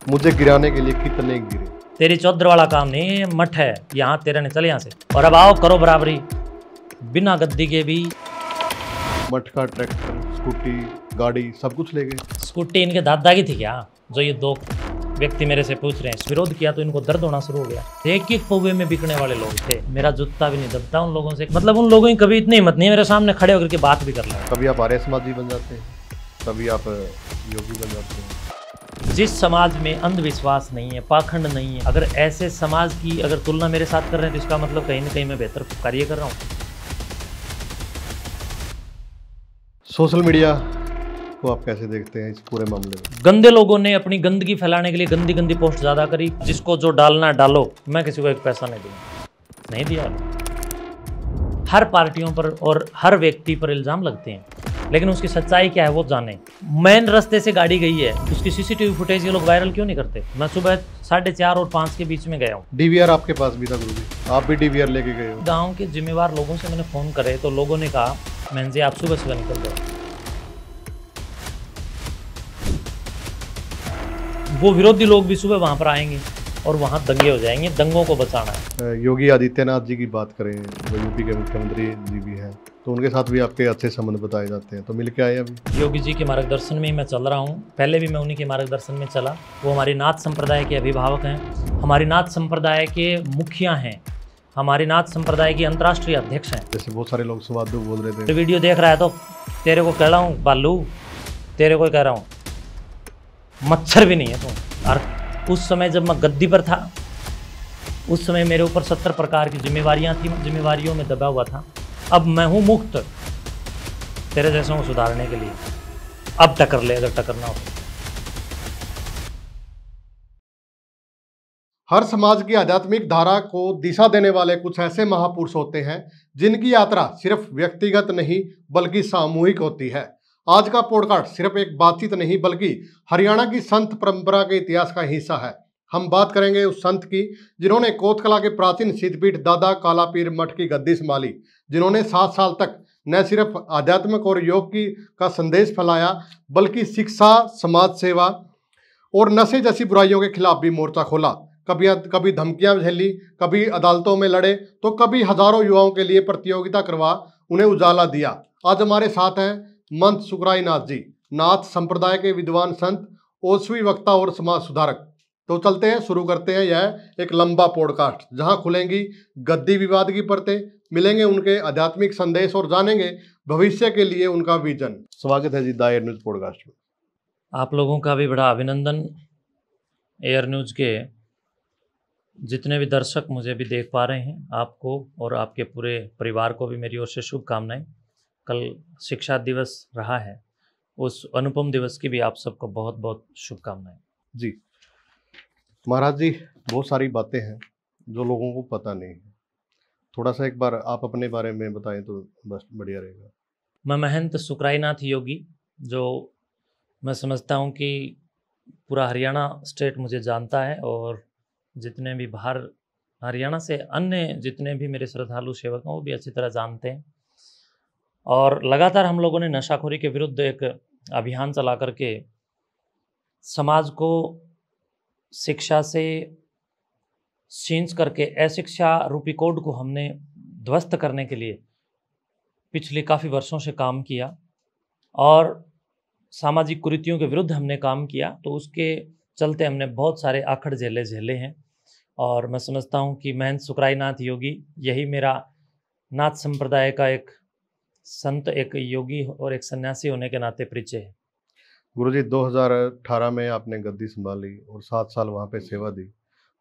मुझे गिराने के लिए कितने गिरे। तेरी चौधर वाला काम नहीं, मठ है यहाँ, तेरा नहीं, चल यहाँ से। और अब आओ करो बराबरी बिना गद्दी के भी। मटका, ट्रैक्टर, स्कूटी, गाड़ी सब कुछ ले गए। स्कूटी इनके दादा की थी क्या, जो ये दो व्यक्ति मेरे से पूछ रहे हैं? विरोध किया तो इनको दर्द होना शुरू हो गया। एक एक पौवे में बिकने वाले लोग थे, मेरा जूता भी नहीं दबता उन लोगों से। मतलब उन लोगों की कभी इतनी हिम्मत नहीं है मेरे सामने खड़े होकर के बात भी कर लें। कभी आप आर्य समाजी बन जाते हैं, कभी आप योगी बन जाते हैं। जिस समाज में अंधविश्वास नहीं है, पाखंड नहीं है, अगर ऐसे समाज की अगर तुलना मेरे साथ कर रहे हैं तो इसका मतलब कहीं ना कहीं मैं बेहतर कार्य कर रहा हूँ। सोशल मीडिया को आप कैसे देखते हैं इस पूरे मामले में? गंदे लोगों ने अपनी गंदगी फैलाने के लिए गंदी गंदी पोस्ट ज़्यादा करी। जिसको जो डालना डालो, मैं किसी को एक पैसा नहीं दूंगा, नहीं दिया। हर पार्टियों पर और हर व्यक्ति पर इल्ज़ाम लगते हैं, लेकिन उसकी सच्चाई क्या है वो जाने। मेन रास्ते से गाड़ी गई है, उसकी सीसीटीवी फुटेज ये लोग वायरल क्यों नहीं करते? मैं सुबह 4:30 और 5 के बीच में गया हूँ। डीवीआर आपके पास भी था गुरुजी, आप भी डीवीआर लेके गए हो? गाँव के जिम्मेवार लोगों से मैंने फ़ोन करे तो लोगों ने कहा मैं जी आप सुबह सुबह निकल जाओ। वो विरोधी लोग भी सुबह वहाँ पर आएंगे और वहाँ दंगे हो जाएंगे, दंगों को बचाना है। योगी आदित्यनाथ जी की बात करें, जो यूपी के मुख्यमंत्री जी भी हैं, तो उनके साथ भी आपके अच्छे संबंध बताए जाते हैं, तो मिल के आए अभी? योगी जी के मार्गदर्शन में ही मैं चल रहा हूँ, पहले भी मैं उन्हीं के मार्गदर्शन में चला। वो हमारी नाथ संप्रदाय के अभिभावक हैं, हमारी नाथ संप्रदाय के मुखिया हैं, हमारे नाथ संप्रदाय के अंतर्राष्ट्रीय अध्यक्ष हैं। जैसे बहुत सारे लोग सुवादु बोल रहे थे। वीडियो देख रहा है तो तेरे को कह रहा हूँ बालू, तेरे को कह रहा हूँ मच्छर भी नहीं है तू। और उस समय जब मैं गद्दी पर था, उस समय मेरे ऊपर 70 प्रकार की जिम्मेवारियां थी, जिम्मेवारियों में दबा हुआ था। अब मैं हूं मुक्त तेरे जैसों को सुधारने के लिए। अब टक्कर ले अगर टक्करना हो। हर समाज की आध्यात्मिक धारा को दिशा देने वाले कुछ ऐसे महापुरुष होते हैं जिनकी यात्रा सिर्फ व्यक्तिगत नहीं बल्कि सामूहिक होती है। आज का पॉडकास्ट सिर्फ एक बातचीत नहीं बल्कि हरियाणा की संत परंपरा के इतिहास का हिस्सा है। हम बात करेंगे उस संत की जिन्होंने कोतकला के प्राचीन सिद्धपीठ दादा कालापीर मठ की गद्दी संभाली, जिन्होंने 7 साल तक न सिर्फ आध्यात्मिक और योग की का संदेश फैलाया बल्कि शिक्षा, समाज सेवा और नशे जैसी बुराइयों के खिलाफ भी मोर्चा खोला। कभी धमकियां झेली, कभी अदालतों में लड़े, तो कभी हजारों युवाओं के लिए प्रतियोगिता करवा उन्हें उजाला दिया। आज हमारे साथ हैं महंत सुखराय नाथ जी, नाथ संप्रदाय के विद्वान संत, ओशवी वक्ता और समाज सुधारक। तो चलते हैं, शुरू करते हैं यह एक लंबा पॉडकास्ट जहां खुलेंगी गद्दी विवाद की परतें, मिलेंगे उनके आध्यात्मिक संदेश और जानेंगे भविष्य के लिए उनका विजन। स्वागत है जी द एयर न्यूज पॉडकास्ट में। आप लोगों का भी बड़ा अभिनंदन। एयर न्यूज के जितने भी दर्शक मुझे भी देख पा रहे हैं, आपको और आपके पूरे परिवार को भी मेरी ओर से शुभकामनाएं। कल शिक्षा दिवस रहा है, उस अनुपम दिवस की भी आप सबको बहुत बहुत शुभकामनाएं। जी महाराज जी, बहुत सारी बातें हैं जो लोगों को पता नहीं है, थोड़ा सा एक बार आप अपने बारे में बताएं तो बस बढ़िया रहेगा। मैं महंत सुखराय नाथ योगी, जो मैं समझता हूं कि पूरा हरियाणा स्टेट मुझे जानता है और जितने भी बाहर हरियाणा से अन्य जितने भी मेरे श्रद्धालु सेवक हैं वो भी अच्छी तरह जानते हैं। और लगातार हम लोगों ने नशाखोरी के विरुद्ध एक अभियान चला करके समाज को शिक्षा से सींच करके अशिक्षा रूपी कोड को हमने ध्वस्त करने के लिए पिछले काफ़ी वर्षों से काम किया और सामाजिक कुरीतियों के विरुद्ध हमने काम किया। तो उसके चलते हमने बहुत सारे आखड़ झेले हैं और मैं समझता हूँ कि महंत सुखराय नाथ योगी यही मेरा नाथ संप्रदाय का एक संत, एक योगी और एक सन्यासी होने के नाते परिचय है। गुरुजी 2018 में आपने गद्दी संभाली और 7 साल वहाँ पे सेवा दी,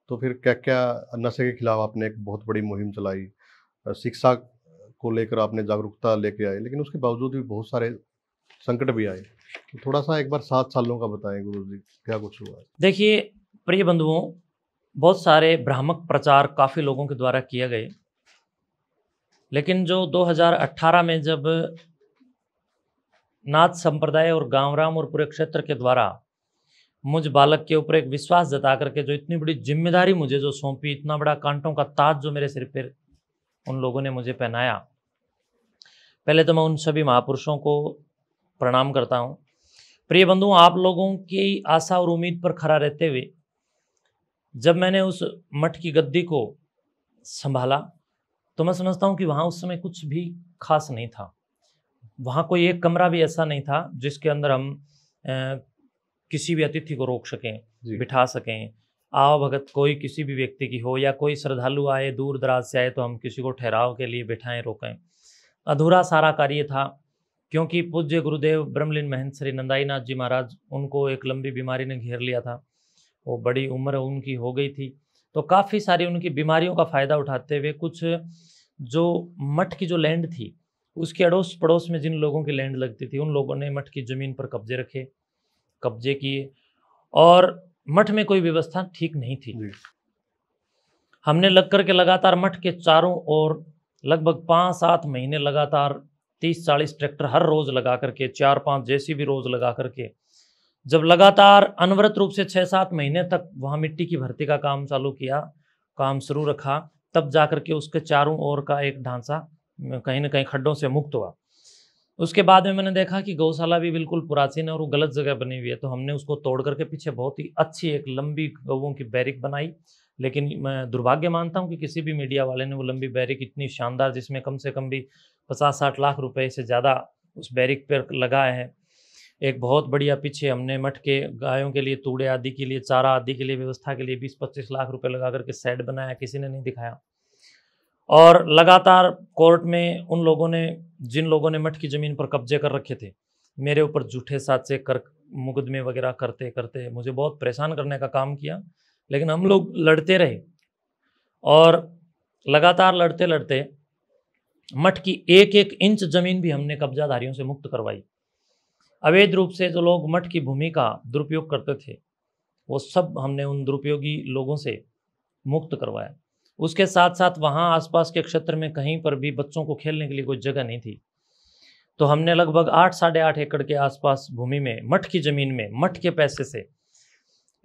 तो फिर क्या क्या नशे के खिलाफ आपने एक बहुत बड़ी मुहिम चलाई, शिक्षा को लेकर आपने जागरूकता लेके आए, लेकिन उसके बावजूद भी बहुत सारे संकट भी आए। तो थोड़ा सा एक बार 7 सालों का बताएं गुरुजी, क्या कुछ हुआ? देखिए प्रिय बंधुओं, बहुत सारे भ्रामक प्रचार काफ़ी लोगों के द्वारा किए गए, लेकिन जो 2018 में जब नाथ संप्रदाय और गांवराम और पूरे क्षेत्र के द्वारा मुझ बालक के ऊपर एक विश्वास जता करके जो इतनी बड़ी जिम्मेदारी मुझे जो सौंपी, इतना बड़ा कांटों का ताज जो मेरे सिर पर उन लोगों ने मुझे पहनाया, पहले तो मैं उन सभी महापुरुषों को प्रणाम करता हूँ। प्रिय बंधुओं, आप लोगों की आशा और उम्मीद पर खरा रहते हुए जब मैंने उस मठ की गद्दी को संभाला तो मैं समझता हूँ कि वहाँ उस समय कुछ भी खास नहीं था। वहाँ कोई एक कमरा भी ऐसा नहीं था जिसके अंदर हम किसी भी अतिथि को रोक सकें, बिठा सकें। आवभगत कोई किसी भी व्यक्ति की हो या कोई श्रद्धालु आए दूर दराज से आए तो हम किसी को ठहराव के लिए बिठाएं, रोकें। अधूरा सारा कार्य था, क्योंकि पूज्य गुरुदेव ब्रह्मलीन महंत श्री नंदाई नाथ जी महाराज, उनको एक लंबी बीमारी ने घेर लिया था। वो बड़ी उम्र उनकी हो गई थी, तो काफ़ी सारी उनकी बीमारियों का फ़ायदा उठाते हुए कुछ जो मठ की जो लैंड थी उसके अड़ोस पड़ोस में जिन लोगों की लैंड लगती थी उन लोगों ने मठ की ज़मीन पर कब्जे किए और मठ में कोई व्यवस्था ठीक नहीं थी। हमने लग करके लगातार मठ के चारों ओर लगभग 5-7 महीने लगातार 30-40 ट्रैक्टर हर रोज़ लगा करके, 4-5 जेसीबी रोज़ लगा करके, जब लगातार अनवरत रूप से 6-7 महीने तक वहाँ मिट्टी की भर्ती का काम चालू किया, काम शुरू रखा, तब जा करके उसके चारों ओर का एक ढांचा कहीं ना कहीं खड्डों से मुक्त हुआ। उसके बाद में मैंने देखा कि गौशाला भी बिल्कुल पुरातन है और वो गलत जगह बनी हुई है, तो हमने उसको तोड़ करके पीछे बहुत ही अच्छी एक लंबी गौओं की बैरिक बनाई। लेकिन मैं दुर्भाग्य मानता हूँ कि किसी भी मीडिया वाले ने वो लंबी बैरिक इतनी शानदार, जिसमें कम से कम भी 50-60 लाख रुपए से ज़्यादा उस बैरिक पर लगाए हैं, एक बहुत बढ़िया पीछे हमने मठ के गायों के लिए तूड़े आदि के लिए, चारा आदि के लिए व्यवस्था के लिए 20-25 लाख रुपए लगा करके शेड बनाया, किसी ने नहीं दिखाया। और लगातार कोर्ट में उन लोगों ने, जिन लोगों ने मठ की ज़मीन पर कब्जे कर रखे थे, मेरे ऊपर झूठे साक्ष्य कर मुकदमे वगैरह करते करते मुझे बहुत परेशान करने का काम किया। लेकिन हम लोग लड़ते रहे और लगातार लड़ते लड़ते मठ की एक एक इंच ज़मीन भी हमने कब्जाधारियों से मुक्त करवाई। अवैध रूप से जो लोग मठ की भूमि का दुरुपयोग करते थे वो सब हमने उन दुरुपयोगी लोगों से मुक्त करवाया। उसके साथ साथ वहाँ आसपास के क्षेत्र में कहीं पर भी बच्चों को खेलने के लिए कोई जगह नहीं थी, तो हमने लगभग 8-8.5 एकड़ के आसपास भूमि में, मठ की ज़मीन में, मठ के पैसे से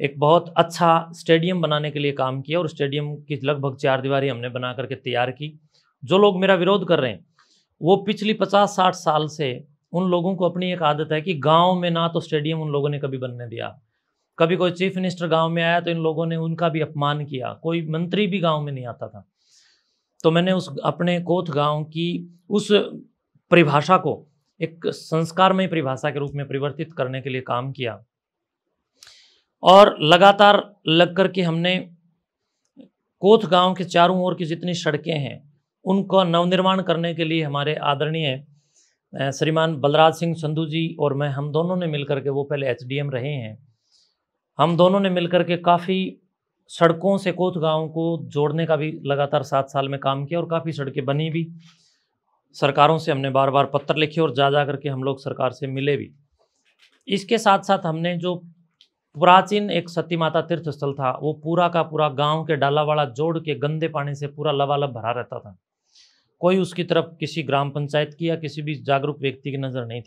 एक बहुत अच्छा स्टेडियम बनाने के लिए काम किया और स्टेडियम की लगभग 4 दीवारी हमने बना करके तैयार की। जो लोग मेरा विरोध कर रहे हैं वो पिछली 50-60 साल से, उन लोगों को अपनी एक आदत है कि गांव में ना तो स्टेडियम उन लोगों ने कभी बनने दिया, कभी कोई चीफ मिनिस्टर गांव में आया तो इन लोगों ने उनका भी अपमान किया, कोई मंत्री भी गांव में नहीं आता था। तो मैंने उस अपने कोथ गांव की उस परिभाषा को एक संस्कारमय परिभाषा के रूप में परिवर्तित करने के लिए काम किया और लगातार लग करके हमने कोथ गांव के चारों ओर की जितनी सड़कें हैं उनको नवनिर्माण करने के लिए हमारे आदरणीय श्रीमान बलराज सिंह संधू जी और मैं, हम दोनों ने मिलकर के, वो पहले एचडीएम रहे हैं, हम दोनों ने मिलकर के काफ़ी सड़कों से कोथ गांव को जोड़ने का भी लगातार 7 साल में काम किया और काफ़ी सड़कें बनी भी। सरकारों से हमने बार बार पत्र लिखे और जा करके हम लोग सरकार से मिले भी। इसके साथ साथ हमने जो प्राचीन एक सती माता तीर्थ स्थल था वो पूरा का पूरा गांव के डालावाड़ा जोड़ के गंदे पानी से पूरा लबालब भरा रहता था। कोई उसकी तरफ किसी ग्राम पंचायत की या किसी भी जागरूक व्यक्ति की नज़र नहीं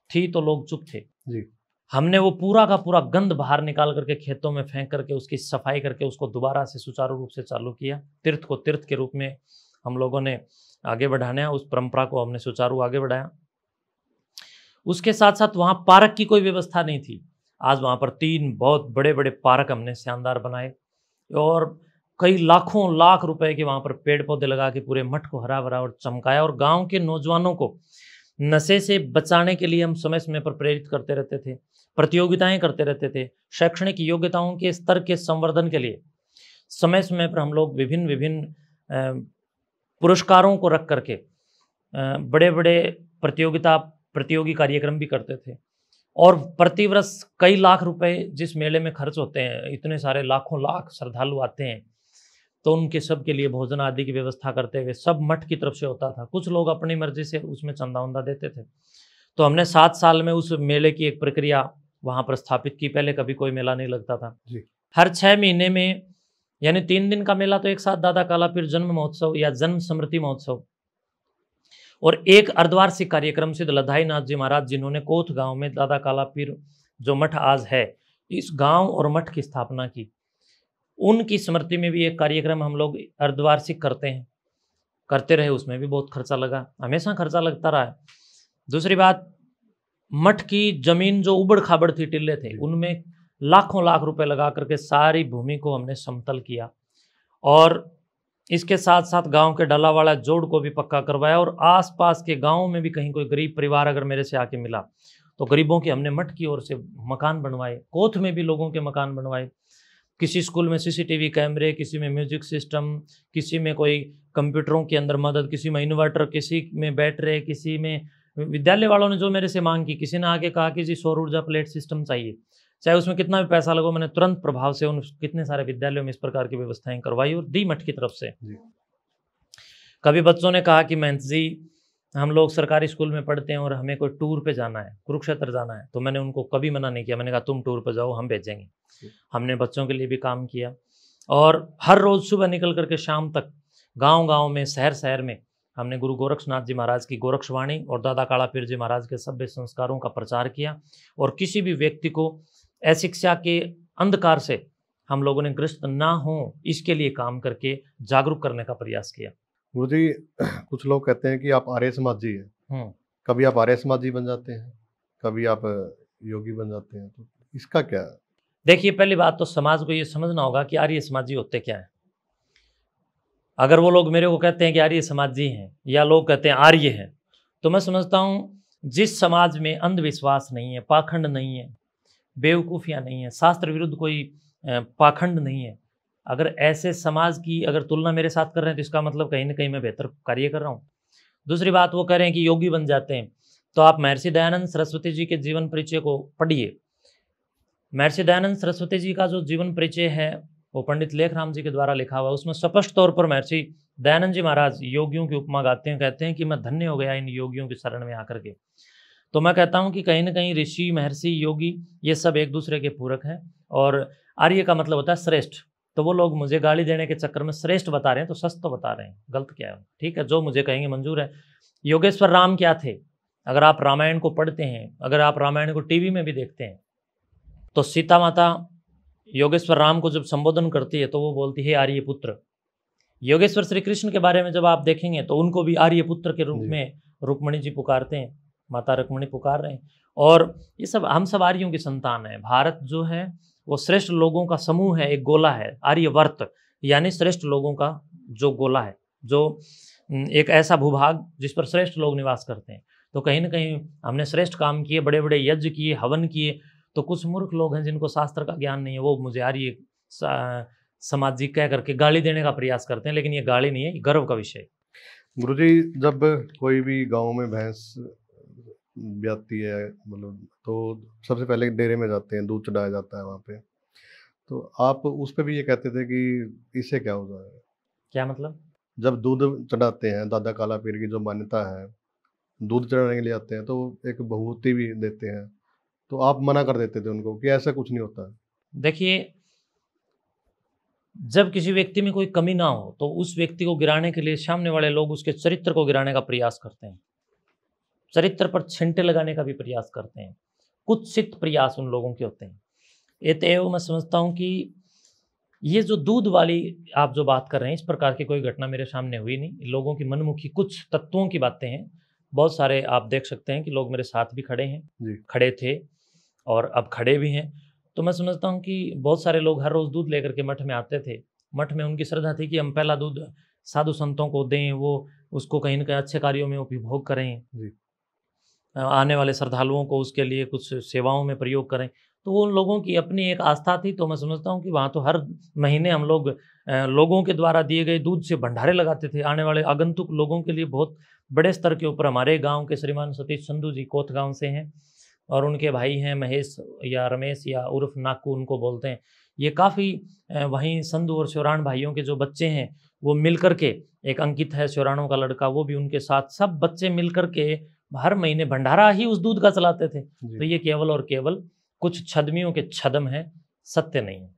थी तो लोग चुप थे जी। हमने वो पूरा का पूरा गंद बाहर निकाल करके खेतों में फेंक करके उसकी सफाई करके उसको दोबारा से सुचारू रूप से चालू किया। तीर्थ को तीर्थ के रूप में हम लोगों ने आगे बढ़ाना, उस परंपरा को हमने सुचारू आगे बढ़ाया। उसके साथ साथ वहाँ पार्क की कोई व्यवस्था नहीं थी, आज वहाँ पर 3 बहुत बड़े बड़े पार्क हमने शानदार बनाए और कई लाखों लाख रुपए के वहाँ पर पेड़ पौधे लगा के पूरे मठ को हरा भरा और चमकाया। और गांव के नौजवानों को नशे से बचाने के लिए हम समय समय पर प्रेरित करते रहते थे, प्रतियोगिताएं करते रहते थे, शैक्षणिक योग्यताओं के स्तर के संवर्धन के लिए समय समय पर हम लोग विभिन्न पुरस्कारों को रख करके बड़े बड़े प्रतियोगी कार्यक्रम भी करते थे। और प्रतिवर्ष कई लाख रुपए जिस मेले में खर्च होते हैं, इतने सारे लाखों लाख श्रद्धालु आते हैं, तो उनके सब के लिए भोजन आदि की व्यवस्था करते हुए सब मठ की तरफ से होता था। कुछ लोग अपनी मर्जी से उसमें चंदा उंदा देते थे। तो हमने 7 साल में उस मेले की एक प्रक्रिया वहाँ पर स्थापित की। पहले कभी कोई मेला नहीं लगता था जी। हर 6 महीने में, यानी 3 दिन का मेला तो एक साथ दादा कालापीर जन्म महोत्सव या जन्म स्मृति महोत्सव और एक अर्धवार्षिक कार्यक्रम सिद्ध लधाई नाथ जी महाराज, जिन्होंने कोथ गांव में दादा कालापीर जो मठ आज है, इस गांव और मठ की स्थापना की, उनकी स्मृति में भी एक कार्यक्रम हम लोग अर्धवार्षिक करते रहे। उसमें भी बहुत खर्चा लगा, हमेशा खर्चा लगता रहा है। दूसरी बात, मठ की जमीन जो उबड़ खाबड़ थी, टिल्ले थे, उनमें लाखों लाख रुपए लगा करके सारी भूमि को हमने समतल किया और इसके साथ साथ गांव के डलावाला जोड़ को भी पक्का करवाया और आसपास के गांव में भी कहीं कोई गरीब परिवार अगर मेरे से आके मिला तो गरीबों के हमने मठ की ओर से मकान बनवाए, कोथ में भी लोगों के मकान बनवाए। किसी स्कूल में सीसीटीवी कैमरे, किसी में म्यूजिक सिस्टम, किसी में कोई कंप्यूटरों के अंदर मदद, किसी में इन्वर्टर, किसी में बैटरी, किसी में विद्यालय वालों ने जो मेरे से मांग की, किसी ने आके कहा कि जी सौर ऊर्जा प्लेट सिस्टम चाहिए, चाहे उसमें कितना भी पैसा लगो, मैंने तुरंत प्रभाव से उन कितने सारे विद्यालयों में इस प्रकार की व्यवस्थाएं करवाई और दी मठ की तरफ से। कभी बच्चों ने कहा कि महंत जी हम लोग सरकारी स्कूल में पढ़ते हैं और हमें कोई टूर पे जाना है, कुरुक्षेत्र जाना है, तो मैंने उनको कभी मना नहीं किया, मैंने कहा तुम टूर पे जाओ, हम भेजेंगे। हमने बच्चों के लिए भी काम किया और हर रोज सुबह निकल करके शाम तक गांव गांव में, शहर शहर में हमने गुरु गोरक्षनाथ जी महाराज की गोरक्षवाणी और दादा काला पीर जी महाराज के सभ्य संस्कारों का प्रचार किया और किसी भी व्यक्ति को अशिक्षा के अंधकार से हम लोगों ने ग्रस्त ना हो इसके लिए काम करके जागरूक करने का प्रयास किया। गुरु जी, कुछ लोग कहते हैं कि आप आर्य समाजी हैं, कभी आप आर्य समाजी बन जाते हैं, कभी आप योगी बन जाते हैं, तो इसका क्या है? देखिए, पहली बात तो समाज को ये समझना होगा कि आर्य समाजी होते क्या है। अगर वो लोग मेरे को कहते हैं कि आर्य समाजी हैं या लोग कहते हैं आर्य हैं, तो मैं समझता हूँ जिस समाज में अंधविश्वास नहीं है, पाखंड नहीं है, बेवकूफ़ियाँ नहीं है, शास्त्र विरुद्ध कोई पाखंड नहीं है, अगर ऐसे समाज की अगर तुलना मेरे साथ कर रहे हैं तो इसका मतलब कहीं ना कहीं मैं बेहतर कार्य कर रहा हूँ। दूसरी बात, वो कह रहे हैं कि योगी बन जाते हैं, तो आप महर्षि दयानंद सरस्वती जी के जीवन परिचय को पढ़िए। महर्षि दयानंद सरस्वती जी का जो जीवन परिचय है वो पंडित लेखराम जी के द्वारा लिखा हुआ है। उसमें स्पष्ट तौर पर महर्षि दयानंद जी महाराज योगियों की उपमा गाते हैं, कहते हैं कि मैं धन्य हो गया इन योगियों की शरण में आकर के। तो मैं कहता हूँ कि कहीं ना कहीं ऋषि, महर्षि, योगी ये सब एक दूसरे के पूरक हैं और आर्य का मतलब होता है श्रेष्ठ। तो वो लोग मुझे गाली देने के चक्कर में श्रेष्ठ बता रहे हैं, तो सच तो बता रहे हैं, गलत क्या है? ठीक है, जो मुझे कहेंगे मंजूर है। योगेश्वर राम क्या थे? अगर आप रामायण को पढ़ते हैं, अगर आप रामायण को टीवी में भी देखते हैं, तो सीता माता योगेश्वर राम को जब संबोधन करती है तो वो बोलती है आर्य पुत्र। योगेश्वर श्री कृष्ण के बारे में जब आप देखेंगे तो उनको भी आर्य पुत्र के रूप में रुक्मणी जी पुकारते हैं, माता रुक्मणी पुकार रहे हैं। और ये सब हम सब आर्यों की संतान है। भारत जो है वो श्रेष्ठ लोगों का समूह है, एक गोला है, आर्यवर्त यानी श्रेष्ठ लोगों का जो गोला है, जो एक ऐसा भूभाग जिस पर श्रेष्ठ लोग निवास करते हैं। तो कहीं ना कहीं हमने श्रेष्ठ काम किए, बड़े बड़े यज्ञ किए, हवन किए। तो कुछ मूर्ख लोग हैं जिनको शास्त्र का ज्ञान नहीं है, वो मुझे आर्य सामाजिक कह करके गाली देने का प्रयास करते हैं, लेकिन ये गाली नहीं है, ये गर्व का विषय। गुरुजी, जब कोई भी गांव में भैंस ब्याती है, मतलब तो सबसे पहले डेरे में जाते हैं, दूध चढ़ाया जाता है वहाँ पे, तो आप उस पे भी ये कहते थे कि इससे क्या होता है? क्या मतलब? जब दूध चढ़ाते हैं, दादा काला पीर की जो मान्यता है, दूध चढ़ाने के लिए आते हैं तो एक बहुती भी देते हैं, तो आप मना कर देते थे उनको कि ऐसा कुछ नहीं होता? देखिए, जब किसी व्यक्ति में कोई कमी ना हो तो उस व्यक्ति को गिराने के लिए सामने वाले लोग उसके चरित्र को गिराने का प्रयास करते हैं, चरित्र पर छिंटे लगाने का भी प्रयास करते हैं। कुत्सित प्रयास उन लोगों के होते हैं। एतएव मैं समझता हूँ कि ये जो दूध वाली आप जो बात कर रहे हैं, इस प्रकार की कोई घटना मेरे सामने हुई नहीं। लोगों की मनमुखी कुछ तत्वों की बातें हैं। बहुत सारे आप देख सकते हैं कि लोग मेरे साथ भी खड़े हैं, खड़े थे और अब खड़े भी हैं। तो मैं समझता हूँ कि बहुत सारे लोग हर रोज़ दूध लेकर के मठ में आते थे। मठ में उनकी श्रद्धा थी कि हम पहला दूध साधु संतों को दें, वो उसको कहीं ना कहीं अच्छे कार्यों में उपभोग करें, आने वाले श्रद्धालुओं को उसके लिए कुछ सेवाओं में प्रयोग करें। तो वो उन लोगों की अपनी एक आस्था थी। तो मैं समझता हूँ कि वहाँ तो हर महीने हम लोग लोगों के द्वारा दिए गए दूध से भंडारे लगाते थे। आने वाले आगंतुक लोगों के लिए बहुत बड़े स्तर के ऊपर हमारे गांव के श्रीमान सतीश संधू जी कोथ गांव से हैं और उनके भाई हैं महेश या रमेश या उर्फ नाकू उनको बोलते हैं। ये काफ़ी वहीं संधू और श्योराण भाइयों के जो बच्चे हैं वो मिल करके, एक अंकित है श्योराणों का लड़का, वो भी उनके साथ, सब बच्चे मिल करके हर महीने भंडारा ही उस दूध का चलाते थे। तो ये केवल और केवल कुछ छदमियों के छदम है, सत्य नहीं है।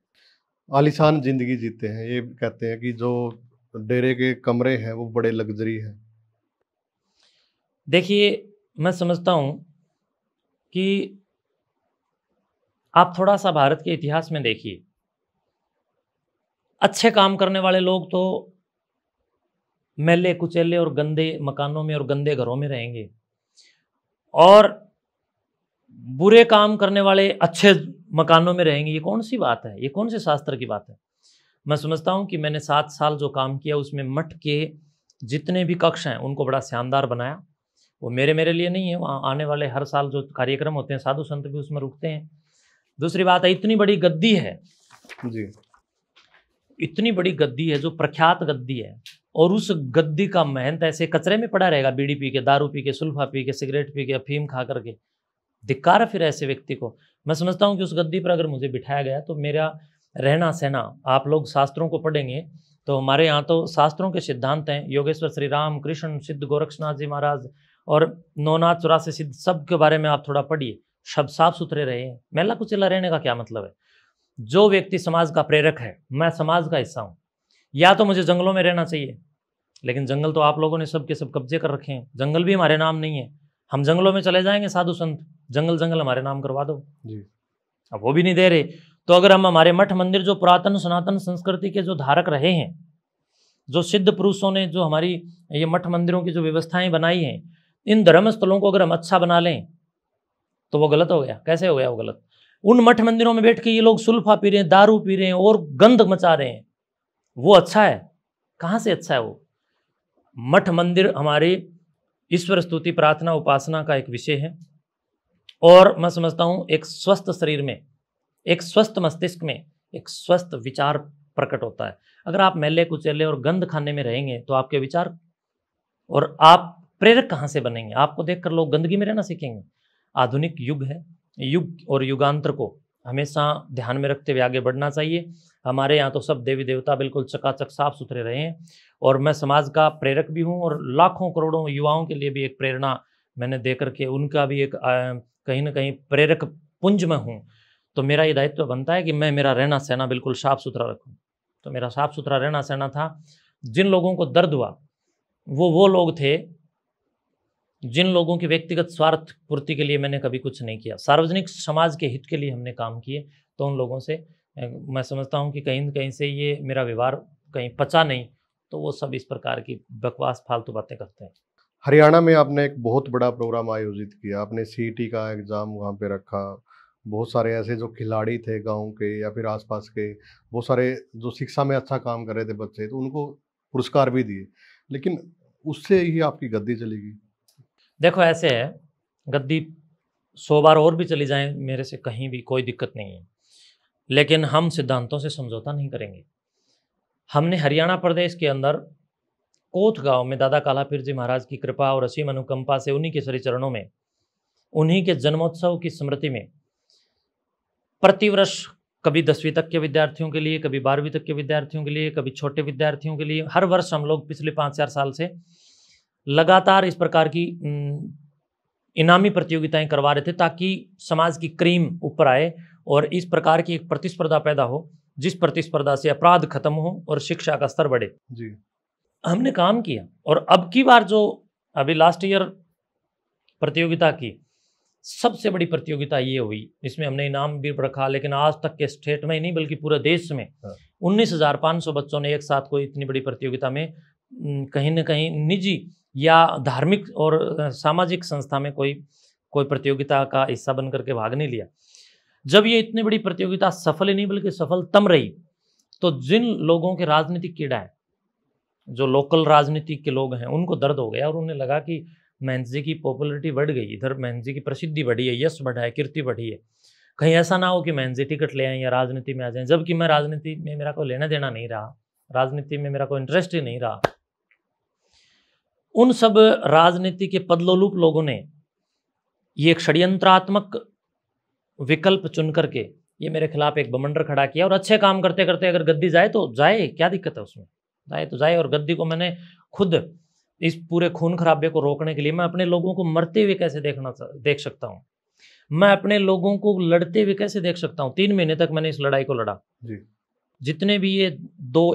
आलीशान जिंदगी जीते हैं, ये कहते हैं कि जो डेरे के कमरे हैं वो बड़े लग्जरी हैं। देखिए, मैं समझता हूँ कि आप थोड़ा सा भारत के इतिहास में देखिए, अच्छे काम करने वाले लोग तो मैले कुचैले और गंदे मकानों में और गंदे घरों में रहेंगे, और बुरे काम करने वाले अच्छे मकानों में रहेंगे, ये कौन सी बात है, ये कौन से शास्त्र की बात है। मैं समझता हूँ कि मैंने 7 साल जो काम किया उसमें मठ के जितने भी कक्ष हैं उनको बड़ा शानदार बनाया। वो मेरे लिए नहीं है, वहाँ आने वाले हर साल जो कार्यक्रम होते हैं साधु संत भी उसमें रुकते हैं। दूसरी बात है, इतनी बड़ी गद्दी है जी, इतनी बड़ी गद्दी है जो प्रख्यात गद्दी है, और उस गद्दी का महंत ऐसे कचरे में पड़ा रहेगा, बीड़ी पी के, दारू पी के, सुल्फा पी के, सिगरेट पी के, अफीम खा करके। धिक्कार है फिर ऐसे व्यक्ति को। मैं समझता हूँ कि उस गद्दी पर अगर मुझे बिठाया गया तो मेरा रहना सहना, आप लोग शास्त्रों को पढ़ेंगे तो हमारे यहाँ तो शास्त्रों के सिद्धांत हैं, योगेश्वर श्री राम कृष्ण सिद्ध गोरक्षनाथ जी महाराज और नौनाथ 84 सिद्ध, सब के बारे में आप थोड़ा पढ़िए, सब साफ सुथरे रहे हैं। मैला कुचेला रहने का क्या मतलब है। जो व्यक्ति समाज का प्रेरक है, मैं समाज का हिस्सा हूँ, या तो मुझे जंगलों में रहना चाहिए, लेकिन जंगल तो आप लोगों ने सब के सब कब्जे कर रखे हैं, जंगल भी हमारे नाम नहीं है। हम जंगलों में चले जाएंगे साधु संत, जंगल हमारे नाम करवा दो जी। अब वो भी नहीं दे रहे। तो अगर हम हमारे मठ मंदिर जो पुरातन सनातन संस्कृति के जो धारक रहे हैं, जो सिद्ध पुरुषों ने जो हमारी ये मठ मंदिरों की जो व्यवस्थाएं बनाई हैं, इन धर्म स्थलों को अगर हम अच्छा बना लें तो वो गलत हो गया। कैसे हो गया वो गलत। उन मठ मंदिरों में बैठ के ये लोग सुल्फा पी रहे हैं, दारू पी रहे हैं और गंध मचा रहे हैं, वो अच्छा है? कहाँ से अच्छा है वो। मठ मंदिर हमारे ईश्वर स्तुति प्रार्थना उपासना का एक विषय है, और मैं समझता हूँ एक स्वस्थ शरीर में, एक स्वस्थ मस्तिष्क में एक स्वस्थ विचार प्रकट होता है। अगर आप मैले कुचेले और गंध खाने में रहेंगे तो आपके विचार और आप प्रेरक कहाँ से बनेंगे। आपको देखकर लोग गंदगी में रहना सीखेंगे। आधुनिक युग है, युग और युगांतर को हमेशा ध्यान में रखते हुए आगे बढ़ना चाहिए। हमारे यहाँ तो सब देवी देवता बिल्कुल चकाचक साफ सुथरे रहे हैं, और मैं समाज का प्रेरक भी हूँ, और लाखों करोड़ों युवाओं के लिए भी एक प्रेरणा मैंने दे करके उनका भी एक कहीं ना कहीं प्रेरक पुंज में हूँ। तो मेरा ये दायित्व बनता है कि मैं मेरा रहना सहना बिल्कुल साफ सुथरा रखूँ। तो मेरा साफ सुथरा रहना सहना था। जिन लोगों को दर्द हुआ वो लोग थे जिन लोगों की व्यक्तिगत स्वार्थ पूर्ति के लिए मैंने कभी कुछ नहीं किया, सार्वजनिक समाज के हित के लिए हमने काम किए। तो उन लोगों से मैं समझता हूँ कि कहीं न कहीं से ये मेरा व्यवहार कहीं पचा नहीं, तो वो सब इस प्रकार की बकवास फालतू बातें करते हैं। हरियाणा में आपने एक बहुत बड़ा प्रोग्राम आयोजित किया, आपने सीईटी का एग्ज़ाम वहाँ पे रखा। बहुत सारे ऐसे जो खिलाड़ी थे गांव के या फिर आसपास के, बहुत सारे जो शिक्षा में अच्छा काम कर रहे थे बच्चे, तो उनको पुरस्कार भी दिए, लेकिन उससे ही आपकी गद्दी चलेगी। देखो ऐसे है, गद्दी 100 बार और भी चली जाए मेरे से, कहीं भी कोई दिक्कत नहीं है, लेकिन हम सिद्धांतों से समझौता नहीं करेंगे। हमने हरियाणा प्रदेश के अंदर कोथ गांव में दादा कालापीर जी महाराज की कृपा और असीम अनुकंपा से उन्हीं के श्री चरणों में, उन्हीं के जन्मोत्सव की स्मृति में प्रतिवर्ष कभी 10वीं तक के विद्यार्थियों के लिए, कभी 12वीं तक के विद्यार्थियों के लिए, कभी छोटे विद्यार्थियों के लिए, हर वर्ष हम लोग पिछले 5-4 साल से लगातार इस प्रकार की इनामी प्रतियोगिताएं करवा रहे थे, ताकि समाज की क्रीम ऊपर आए और इस प्रकार की एक प्रतिस्पर्धा पैदा हो, जिस प्रतिस्पर्धा से अपराध खत्म हो और शिक्षा का स्तर बढ़े। जी, हमने काम किया। और अब की बार जो अभी लास्ट ईयर प्रतियोगिता की सबसे बड़ी प्रतियोगिता ये हुई, इसमें हमने इनाम भी रखा, लेकिन आज तक के स्टेट में ही नहीं बल्कि पूरे देश में 19,500 बच्चों ने एक साथ कोई इतनी बड़ी प्रतियोगिता में कहीं न कहीं निजी या धार्मिक और सामाजिक संस्था में कोई प्रतियोगिता का हिस्सा बन करके भाग नहीं लिया। जब ये इतनी बड़ी प्रतियोगिता सफल ही नहीं बल्कि सफलतम रही, तो जिन लोगों के राजनीतिक कीड़ा है, जो लोकल राजनीति के लोग हैं, उनको दर्द हो गया और उन्हें लगा कि महंत जी की पॉपुलरिटी बढ़ गई, इधर महंत जी की प्रसिद्धि बढ़ी है, यश बढ़ा है, कीर्ति बढ़ी है, कहीं ऐसा ना हो कि महंत जी टिकट ले आए या राजनीति में आ जाएं, जबकि मैं राजनीति में मेरा कोई लेना देना नहीं रहा, राजनीति में मेरा कोई इंटरेस्ट ही नहीं रहा। उन सब राजनीति के पदलोलुप लोगों ने ये एक षड्यंत्रात्मक विकल्प चुन करके ये मेरे खिलाफ एक बमंडर खड़ा किया, और अच्छे काम करते करते अगर गद्दी जाए तो जाए, क्या दिक्कत है उसमें, जाए तो जाए। और गद्दी को मैंने खुद इस पूरे खून खराबे को रोकने के लिए, मैं अपने लोगों को मरते हुए कैसे देख सकता हूँ, मैं अपने लोगों को लड़ते हुए कैसे देख सकता हूँ। 3 महीने तक मैंने इस लड़ाई को लड़ा जी। जितने भी ये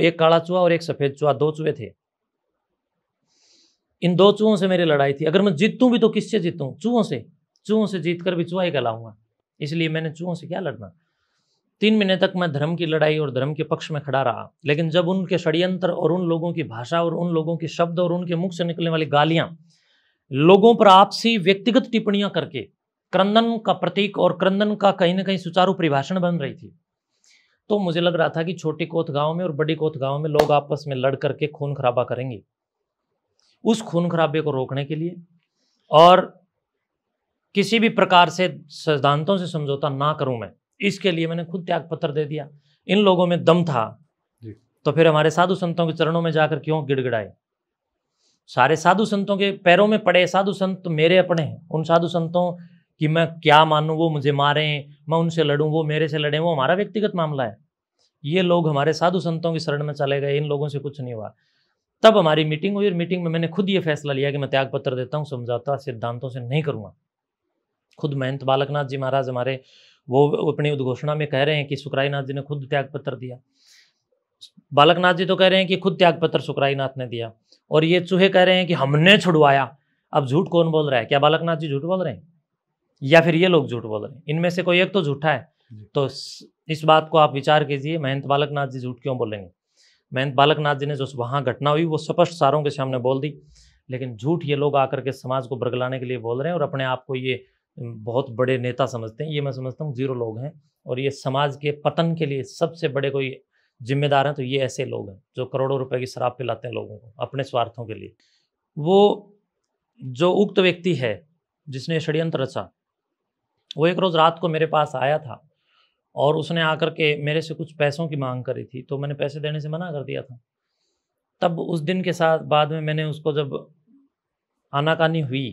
एक काला चूहा और एक सफेद चूहा, 2 चूहे थे, इन 2 चूहों से मेरी लड़ाई थी। अगर मैं जीतूं भी तो किससे जीतूं? चूहों से जीत कर भी चूहा ही कहलाऊंगा, इसलिए मैंने चूहों से क्या लड़ना। 3 महीने तक मैं धर्म की लड़ाई और धर्म के पक्ष में खड़ा रहा, लेकिन जब उनके षड्यंत्र और उन लोगों की भाषा और उन लोगों के शब्द और उनके मुख से निकलने वाली गालियां, लोगों पर आपसी व्यक्तिगत टिप्पणियां करके क्रंदन का प्रतीक और क्रंदन का कहीं ना कहीं सुचारू परिभाषण बन रही थी। तो मुझे लग रहा था कि छोटी कोत गांव में और बड़ी कोत गांव में लोग आपस में लड़ करके खून खराबा करेंगे। उस खून खराबे को रोकने के लिए और किसी भी प्रकार से सिद्धांतों से समझौता ना करूं मैं, इसके लिए मैंने खुद त्याग पत्र दे दिया। इन लोगों में दम था तो फिर हमारे साधु संतों के चरणों में जाकर क्यों गिड़गिड़ाए? सारे साधु संतों के पैरों में पड़े। साधु संत मेरे अपने हैं। उन साधु संतों कि मैं क्या मानूं, वो मुझे मारें, मैं उनसे लड़ूं, वो मेरे से लड़ें, वो हमारा व्यक्तिगत मामला है। ये लोग हमारे साधु संतों की शरण में चले गए, इन लोगों से कुछ नहीं हुआ। तब हमारी मीटिंग हुई और मीटिंग में मैंने खुद ये फैसला लिया कि मैं त्याग पत्र देता हूँ, समझौता सिद्धांतों से नहीं करूँगा। खुद महंत बालकनाथ जी महाराज हमारे, वो अपनी उद्घोषणा में कह रहे हैं कि सुखराईनाथ जी ने खुद त्याग पत्र दिया। बालकनाथ जी तो कह रहे हैं कि खुद त्याग पत्र सुखराईनाथ ने दिया, और ये चूहे कह रहे हैं कि हमने छुड़वाया। अब झूठ कौन बोल रहा है? क्या बालकनाथ जी झूठ बोल रहे हैं या फिर ये लोग झूठ बोल रहे हैं? इनमें से कोई एक तो झूठा है। तो इस बात को आप विचार कीजिए, महंत बालकनाथ जी झूठ क्यों बोलेंगे? महंत बालकनाथ जी ने जो वहाँ घटना हुई वो स्पष्ट सारों के सामने बोल दी, लेकिन झूठ ये लोग आकर के समाज को बरगलाने के लिए बोल रहे हैं और अपने आप को ये बहुत बड़े नेता समझते हैं। ये मैं समझता हूँ जीरो लोग हैं, और ये समाज के पतन के लिए सबसे बड़े कोई जिम्मेदार हैं तो ये ऐसे लोग हैं जो करोड़ों रुपए की शराब पिलाते हैं लोगों को अपने स्वार्थों के लिए। वो जो उक्त व्यक्ति है जिसने षड्यंत्र रचा, वो एक रोज़ रात को मेरे पास आया था और उसने आकर के मेरे से कुछ पैसों की मांग करी थी, तो मैंने पैसे देने से मना कर दिया था। तब उस दिन के साथ बाद में मैंने उसको जब आनाकानी हुई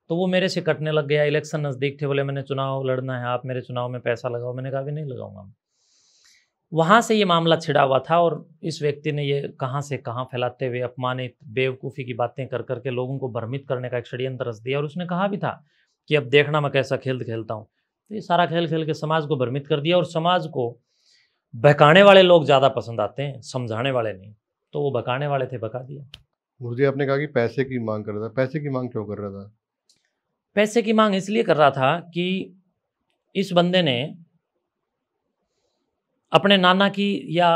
तो वो मेरे से कटने लग गया। इलेक्शन नज़दीक थे, बोले मैंने चुनाव लड़ना है, आप मेरे चुनाव में पैसा लगाओ। मैंने कहा भी नहीं लगाऊंगा। वहाँ से ये मामला छिड़ा हुआ था और इस व्यक्ति ने ये कहाँ से कहाँ फैलाते हुए अपमानित बेवकूफ़ी की बातें कर करके लोगों को भ्रमित करने का एक षड्यंत्र रच दिया। और उसने कहा भी था कि अब देखना मैं कैसा खेल खेलता हूँ। तो ये सारा खेल खेल के समाज को भ्रमित कर दिया, और समाज को बहकाने वाले लोग ज़्यादा पसंद आते हैं, समझाने वाले नहीं। तो वो बहकाने वाले थे, बहका दिया। गुरुजी आपने कहा कि पैसे की मांग कर रहा था, पैसे की मांग क्यों कर रहा था? पैसे की मांग इसलिए कर रहा था कि इस बंदे ने अपने नाना की या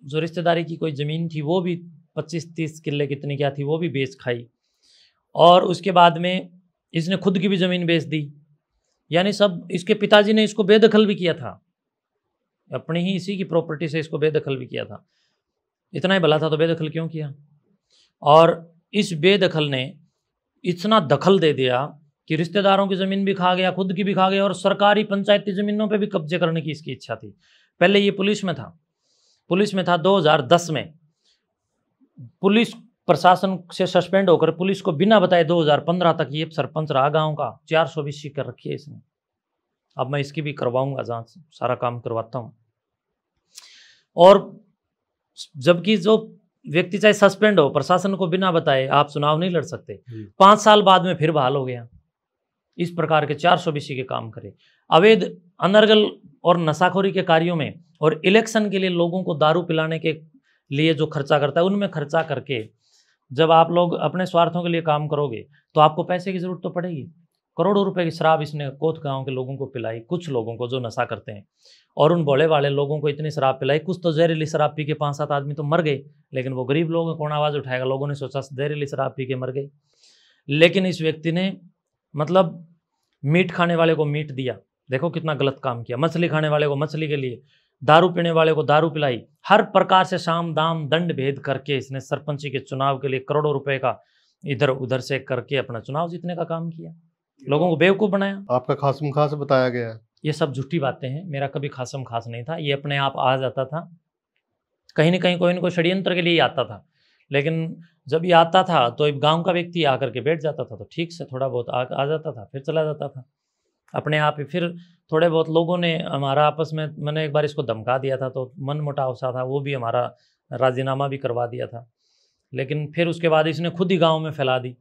जो रिश्तेदारी की कोई ज़मीन थी वो भी 25-30 किल्ले कितनी क्या थी वो भी बेच खाई, और उसके बाद में इसने खुद की भी ज़मीन बेच दी। यानी सब, इसके पिताजी ने इसको बेदखल भी किया था, अपनी ही इसी की प्रॉपर्टी से इसको बेदखल भी किया था। इतना ही भला था तो बेदखल क्यों किया? और इस बेदखल ने इतना दखल दे दिया कि रिश्तेदारों की ज़मीन भी खा गया, खुद की भी खा गया, और सरकारी पंचायती ज़मीनों पे भी कब्जे करने की इसकी इच्छा थी। पहले ये पुलिस में था 2010 में। पुलिस प्रशासन से सस्पेंड होकर पुलिस को बिना बताए 2015 तक ये सरपंच रहा गांव का। 420 कर रखी है इसने। अब मैं इसकी भी करवाऊंगा जांच, सारा काम करवाता हूं। और जबकि जो व्यक्ति चाहे सस्पेंड हो, प्रशासन को बिना बताए आप चुनाव नहीं लड़ सकते। 5 साल बाद में फिर बहाल हो गया। इस प्रकार के 420 के काम करे, अवैध अनर्गल और नशाखोरी के कार्यों में, और इलेक्शन के लिए लोगों को दारू पिलाने के लिए जो खर्चा करता है उनमें खर्चा करके जब आप लोग अपने स्वार्थों के लिए काम करोगे तो आपको पैसे की जरूरत तो पड़ेगी। करोड़ों रुपए की शराब इसने कोत गांव के लोगों को पिलाई, कुछ लोगों को जो नशा करते हैं, और उन भोले वाले लोगों को इतनी शराब पिलाई। कुछ तो जहरीली शराब पी के 5-7 आदमी तो मर गए, लेकिन वो गरीब लोग कौन आवाज़ उठाएगा? लोगों ने सोचा जहरीली शराब पी के मर गए। लेकिन इस व्यक्ति ने मतलब मीट खाने वाले को मीट दिया, देखो कितना गलत काम किया। मछली खाने वाले को मछली के लिए, दारू पीने वाले को दारू पिलाई। हर प्रकार से साम दाम दंड भेद करके इसने सरपंची के चुनाव के लिए करोड़ों रुपए का इधर उधर से करके अपना चुनाव जीतने का काम किया, लोगों को बेवकूफ़ बनाया। आपका खासम खास बताया गया है। ये सब झूठी बातें हैं। मेरा कभी खासम खास नहीं था, ये अपने आप आ जाता था। कहीं ना कहीं कोई ना कोई षड्यंत्र के लिए आता था, लेकिन जब ये आता था तो एक गांव का व्यक्ति आकर के बैठ जाता था तो ठीक से थोड़ा बहुत आ जाता था, फिर चला जाता था अपने आप ही। फिर थोड़े बहुत लोगों ने हमारा आपस में, मैंने एक बार इसको धमका दिया था तो मन मुटाव सा था, वो भी हमारा राजीनामा भी करवा दिया था। लेकिन फिर उसके बाद इसने खुद ही गांव में फैला दी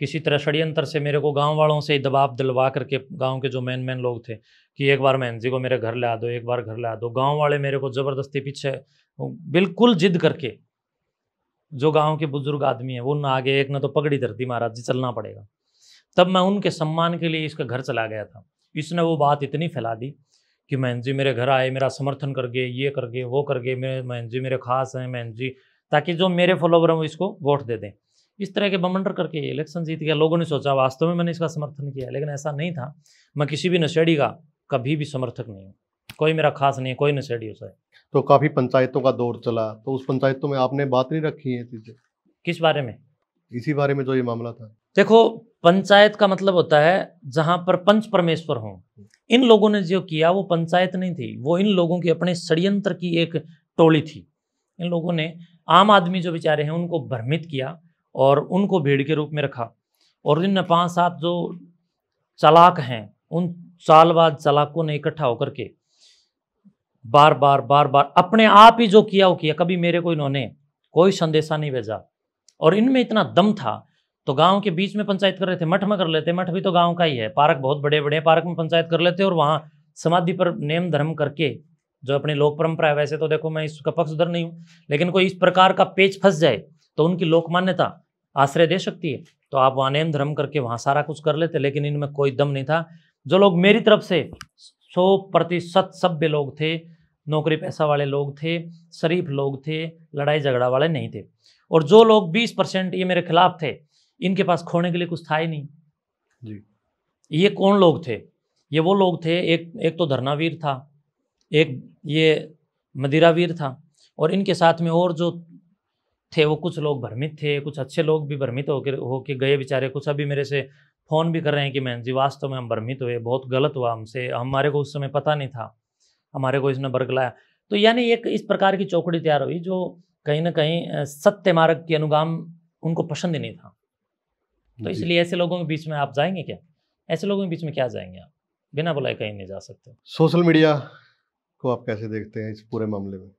किसी तरह षड्यंत्र से। मेरे को गांव वालों से दबाव दिलवा करके, गांव के जो मेन लोग थे, कि एक बार महंत जी को मेरे घर ला दो, एक बार घर ला दो। गांव वाले मेरे को ज़बरदस्ती पीछे बिल्कुल जिद करके, जो गांव के बुजुर्ग आदमी हैं वो ना आगे, एक ने तो पगड़ी धर दी, महाराज जी चलना पड़ेगा। तब मैं उनके सम्मान के लिए इसके घर चला गया था। इसने वो बात इतनी फैला दी कि महंत जी मेरे घर आए, मेरा समर्थन कर गए, ये कर गए, वो कर गए, मेरे महंत जी मेरे खास हैं महंत जी, ताकि जो मेरे फॉलोवर हैं वो इसको वोट दे दें। इस तरह के बमंडर करके इलेक्शन जीत गया। लोगों ने सोचा वास्तव में मैंने इसका समर्थन किया, लेकिन ऐसा नहीं था। मैं किसी भी नशेड़ी का कभी भी समर्थक नहीं हूँ, कोई मेरा खास नहीं है, कोई नशेड़ी हो जाए। तो काफी पंचायतों का दौर चला, तो उस पंचायतों में आपने बात नहीं रखी है चीजें? किस बारे में? इसी बारे में जो ये मामला था। देखो, पंचायत का मतलब होता है जहां पर पंच परमेश्वर हों। इन लोगों ने जो किया वो पंचायत नहीं थी, वो इन लोगों के अपने षड्यंत्र की एक टोली थी। इन लोगों ने आम आदमी जो बेचारे हैं उनको भ्रमित किया और उनको भीड़ के रूप में रखा। और इन 5-7 जो चालाक हैं, उन चालबाज चालाकों ने इकट्ठा होकर के बार बार अपने आप ही जो किया वो किया। कभी मेरे को इन्होंने कोई संदेशा नहीं भेजा। और इनमें इतना दम था, तो गांव के बीच में पंचायत कर रहे थे, मठ में कर लेते, मठ भी तो गांव का ही है, पार्क बहुत बड़े बड़े, पार्क में पंचायत कर लेते और वहां समाधि पर नेम धर्म करके, जो अपनी लोक परंपरा है। वैसे तो देखो मैं इसका पक्षधर नहीं हूँ, लेकिन कोई इस प्रकार का पेच फंस जाए तो उनकी लोक मान्यता आश्रय दे सकती है, तो आप वहाँ नेम धर्म करके वहाँ सारा कुछ कर लेते। लेकिन इनमें कोई दम नहीं था। जो लोग मेरी तरफ से 100% सभ्य लोग थे, नौकरी पैसा वाले लोग थे, शरीफ लोग थे, लड़ाई झगड़ा वाले नहीं थे। और जो लोग 20% ये मेरे खिलाफ थे, इनके पास खोने के लिए कुछ था ही नहीं जी। ये कौन लोग थे? ये वो लोग थे, एक तो धरनावीर था, एक ये मदिरावीर था, और इनके साथ में और जो थे वो कुछ लोग भ्रमित थे, कुछ अच्छे लोग भी भ्रमित होके गए बेचारे। कुछ अभी मेरे से फ़ोन भी कर रहे हैं कि मैं जी वास्तव में हम भ्रमित हुए, बहुत गलत हुआ हमसे, हमारे को उस समय पता नहीं था, हमारे को इसने बरगलाया। तो यानी एक इस प्रकार की चौकड़ी तैयार हुई जो कहीं ना कहीं सत्य मार्ग के अनुगाम उनको पसंद ही नहीं था। तो इसलिए ऐसे लोगों के बीच में आप जाएंगे क्या? ऐसे लोगों के बीच में क्या जाएंगे आप? बिना बुलाए कहीं नहीं जा सकते। सोशल मीडिया को आप कैसे देखते हैं इस पूरे मामले में?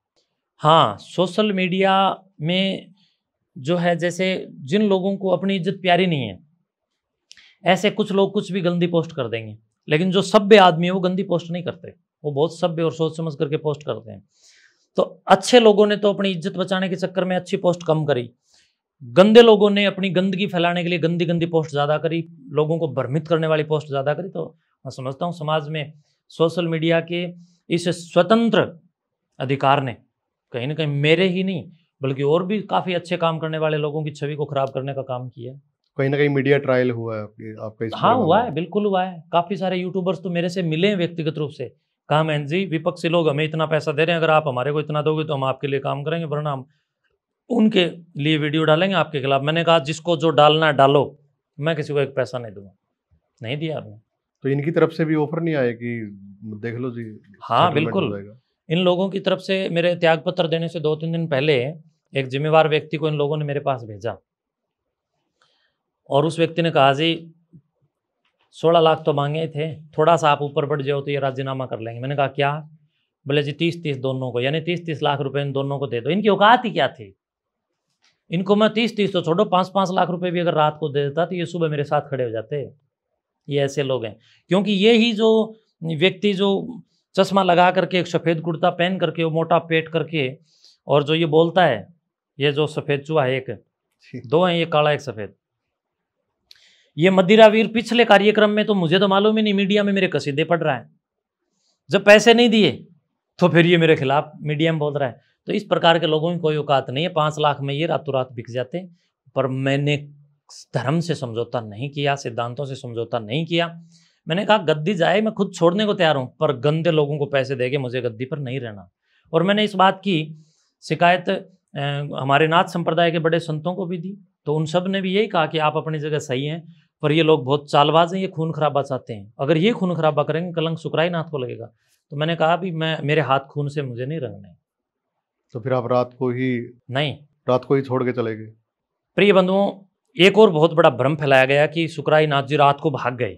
हाँ, सोशल मीडिया में जो है, जैसे जिन लोगों को अपनी इज्जत प्यारी नहीं है, ऐसे कुछ लोग कुछ भी गंदी पोस्ट कर देंगे। लेकिन जो सभ्य आदमी है वो गंदी पोस्ट नहीं करते, वो बहुत सभ्य और सोच समझ करके पोस्ट करते हैं। तो अच्छे लोगों ने तो अपनी इज्जत बचाने के चक्कर में अच्छी पोस्ट कम करी, गंदे लोगों ने अपनी गंदगी फैलाने के लिए गंदी गंदी पोस्ट ज़्यादा करी, लोगों को भ्रमित करने वाली पोस्ट ज़्यादा करी। तो मैं समझता हूँ समाज में सोशल मीडिया के इस स्वतंत्र अधिकार ने कहीं ना कहीं मेरे ही नहीं बल्कि और भी काफ़ी अच्छे काम करने वाले लोगों की छवि को खराब करने का काम किया है। कहीं ना कहीं मीडिया ट्रायल हुआ है आपका इस हाँ, हुआ है, बिल्कुल हुआ है। काफ़ी सारे यूट्यूबर्स तो मेरे से मिले हैं व्यक्तिगत रूप से, कहा मैं जी विपक्षी लोग हमें इतना पैसा दे रहे हैं, अगर आप हमारे को इतना दोगे तो हम आपके लिए काम करेंगे, वरना हम उनके लिए वीडियो डालेंगे आपके खिलाफ। मैंने कहा जिसको जो डालना है डालो, मैं किसी को एक पैसा नहीं दूंगा। नहीं दिया आपने। तो इनकी तरफ से भी ऑफर नहीं आया कि देख लो जी? हाँ बिल्कुल, इन लोगों की तरफ से मेरे त्यागपत्र देने से 2-3 दिन पहले एक जिम्मेवार व्यक्ति को इन लोगों ने मेरे पास भेजा, और उस व्यक्ति ने कहा जी 16 लाख तो मांगे थे, थोड़ा सा आप ऊपर बढ़ जाओ तो ये राजीनामा कर लेंगे। मैंने कहा क्या? बोले जी 30-30 दोनों को, यानी 30-30 लाख रुपए इन दोनों को दे दो। इनकी औकात ही क्या थी? इनको मैं 30-30 तो छोड़ो, 5-5 लाख रुपए भी अगर रात को दे देता तो ये सुबह मेरे साथ खड़े हो जाते। ये ऐसे लोग हैं। क्योंकि ये ही जो व्यक्ति जो चश्मा लगा करके, एक सफ़ेद कुर्ता पहन करके, वो मोटा पेट करके, और जो ये बोलता है, ये जो सफ़ेद चूहा है, एक दो हैं, ये काला एक सफ़ेद, ये मदिरावीर पिछले कार्यक्रम में तो मुझे तो मालूम ही नहीं, मीडिया में मेरे कसीदे पढ़ रहा है। जब पैसे नहीं दिए तो फिर ये मेरे खिलाफ मीडिया में बोल रहा है। तो इस प्रकार के लोगों की कोई औकात नहीं है। 5 लाख में ये रातों रात बिक जाते। पर मैंने धर्म से समझौता नहीं किया, सिद्धांतों से समझौता नहीं किया। मैंने कहा गद्दी जाए मैं खुद छोड़ने को तैयार हूँ, पर गंदे लोगों को पैसे देके मुझे गद्दी पर नहीं रहना। और मैंने इस बात की शिकायत हमारे नाथ संप्रदाय के बड़े संतों को भी दी, तो उन सब ने भी यही कहा कि आप अपनी जगह सही हैं, पर ये लोग बहुत चालबाज हैं, ये खून खराबा चाहते हैं। अगर ये खून खराबा करेंगे कलंक सुकराई नाथ को लगेगा। तो मैंने कहा भी मेरे हाथ खून से मुझे नहीं रंगने। तो फिर आप रात को ही छोड़ के चले गए? प्रिय बंधुओं, एक और बहुत बड़ा भ्रम फैलाया गया कि सुकराई नाथ जी रात को भाग गए।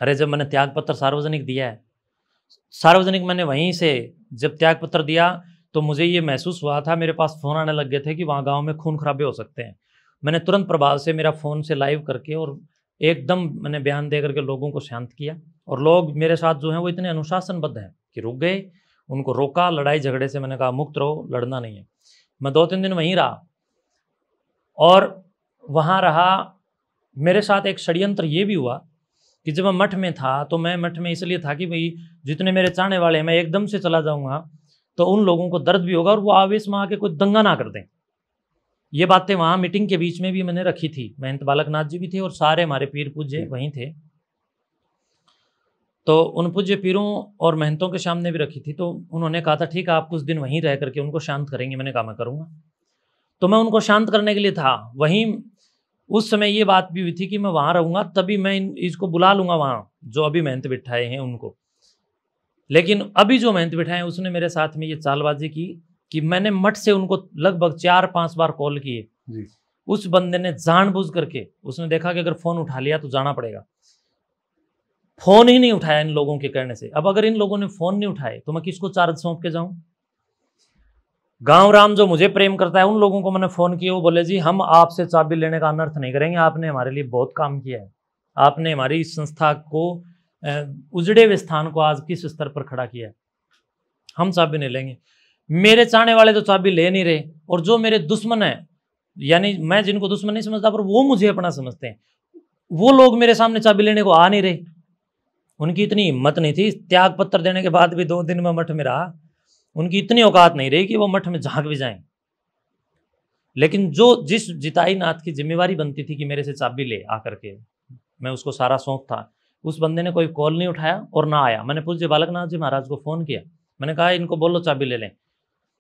अरे जब मैंने त्यागपत्र सार्वजनिक दिया है, सार्वजनिक मैंने वहीं से जब त्यागपत्र दिया तो मुझे ये महसूस हुआ था, मेरे पास फ़ोन आने लग गए थे कि वहाँ गांव में खून खराबे हो सकते हैं। मैंने तुरंत प्रभाव से मेरा फ़ोन से लाइव करके और एकदम मैंने बयान दे करके लोगों को शांत किया। और लोग मेरे साथ जो हैं वो इतने अनुशासनबद्ध हैं कि रुक गए, उनको रोका। लड़ाई झगड़े से मैंने कहा मुक्त रहो, लड़ना नहीं है। मैं 2-3 दिन वहीं रहा, और वहाँ रहा। मेरे साथ एक षड्यंत्र ये भी हुआ कि जब मैं मठ में था, तो मैं मठ में इसलिए था कि भाई जितने मेरे चाहने वाले हैं, मैं एकदम से चला जाऊँगा तो उन लोगों को दर्द भी होगा और वो आवेश में आके कोई दंगा ना कर दें। ये बातें वहाँ मीटिंग के बीच में भी मैंने रखी थी। महंत बालकनाथ जी भी थे और सारे हमारे पीर पूज्य वहीं थे। तो उन पूज्य पीरों और महंतों के सामने भी रखी थी। तो उन्होंने कहा था ठीक है आप कुछ दिन वहीं रह करके उनको शांत करेंगे। मैंने कहा मैं करूँगा। तो मैं उनको शांत करने के लिए था वहीं। उस समय ये बात भी हुई थी कि मैं वहाँ रहूँगा तभी मैं इसको बुला लूँगा वहाँ जो अभी महंत बिठाए हैं उनको। लेकिन अभी जो महंत बिठाए हैं उसने मेरे साथ में ये चालबाजी की कि मैंने मठ से उनको लगभग 4-5 बार कॉल किए जी। उस बंदे ने जानबूझ करके, उसने देखा कि अगर फ़ोन उठा लिया तो जाना पड़ेगा, फ़ोन ही नहीं उठाया इन लोगों के कहने से। अब अगर इन लोगों ने फ़ोन नहीं उठाए तो मैं किसको चार्ज सौंप के जाऊं? गांव राम जो मुझे प्रेम करता है उन लोगों को मैंने फ़ोन किया। वो बोले जी हम आपसे चाबी लेने का अनर्थ नहीं करेंगे, आपने हमारे लिए बहुत काम किया है, आपने हमारी इस संस्था को उजड़े हुए स्थान को आज किस स्तर पर खड़ा किया है, हम चाबी नहीं लेंगे। मेरे चाहने वाले तो चाबी ले नहीं रहे और जो मेरे दुश्मन है, यानी मैं जिनको दुश्मन नहीं समझता पर वो मुझे अपना समझते हैं, वो लोग मेरे सामने चाबी लेने को आ नहीं रहे। उनकी इतनी हिम्मत नहीं थी, त्याग पत्र देने के बाद भी 2 दिन में मठ में रहा, उनकी इतनी औकात नहीं रही कि वो मठ में झांक भी जाएं। लेकिन जो जिस जिताई नाथ की जिम्मेवारी बनती थी कि मेरे से चाबी ले आकर के, मैं उसको सारा सौंप था। उस बंदे ने कोई कॉल नहीं उठाया और ना आया। मैंने पूज्य बालकनाथ जी महाराज को फ़ोन किया, मैंने कहा इनको बोलो चाबी ले लें।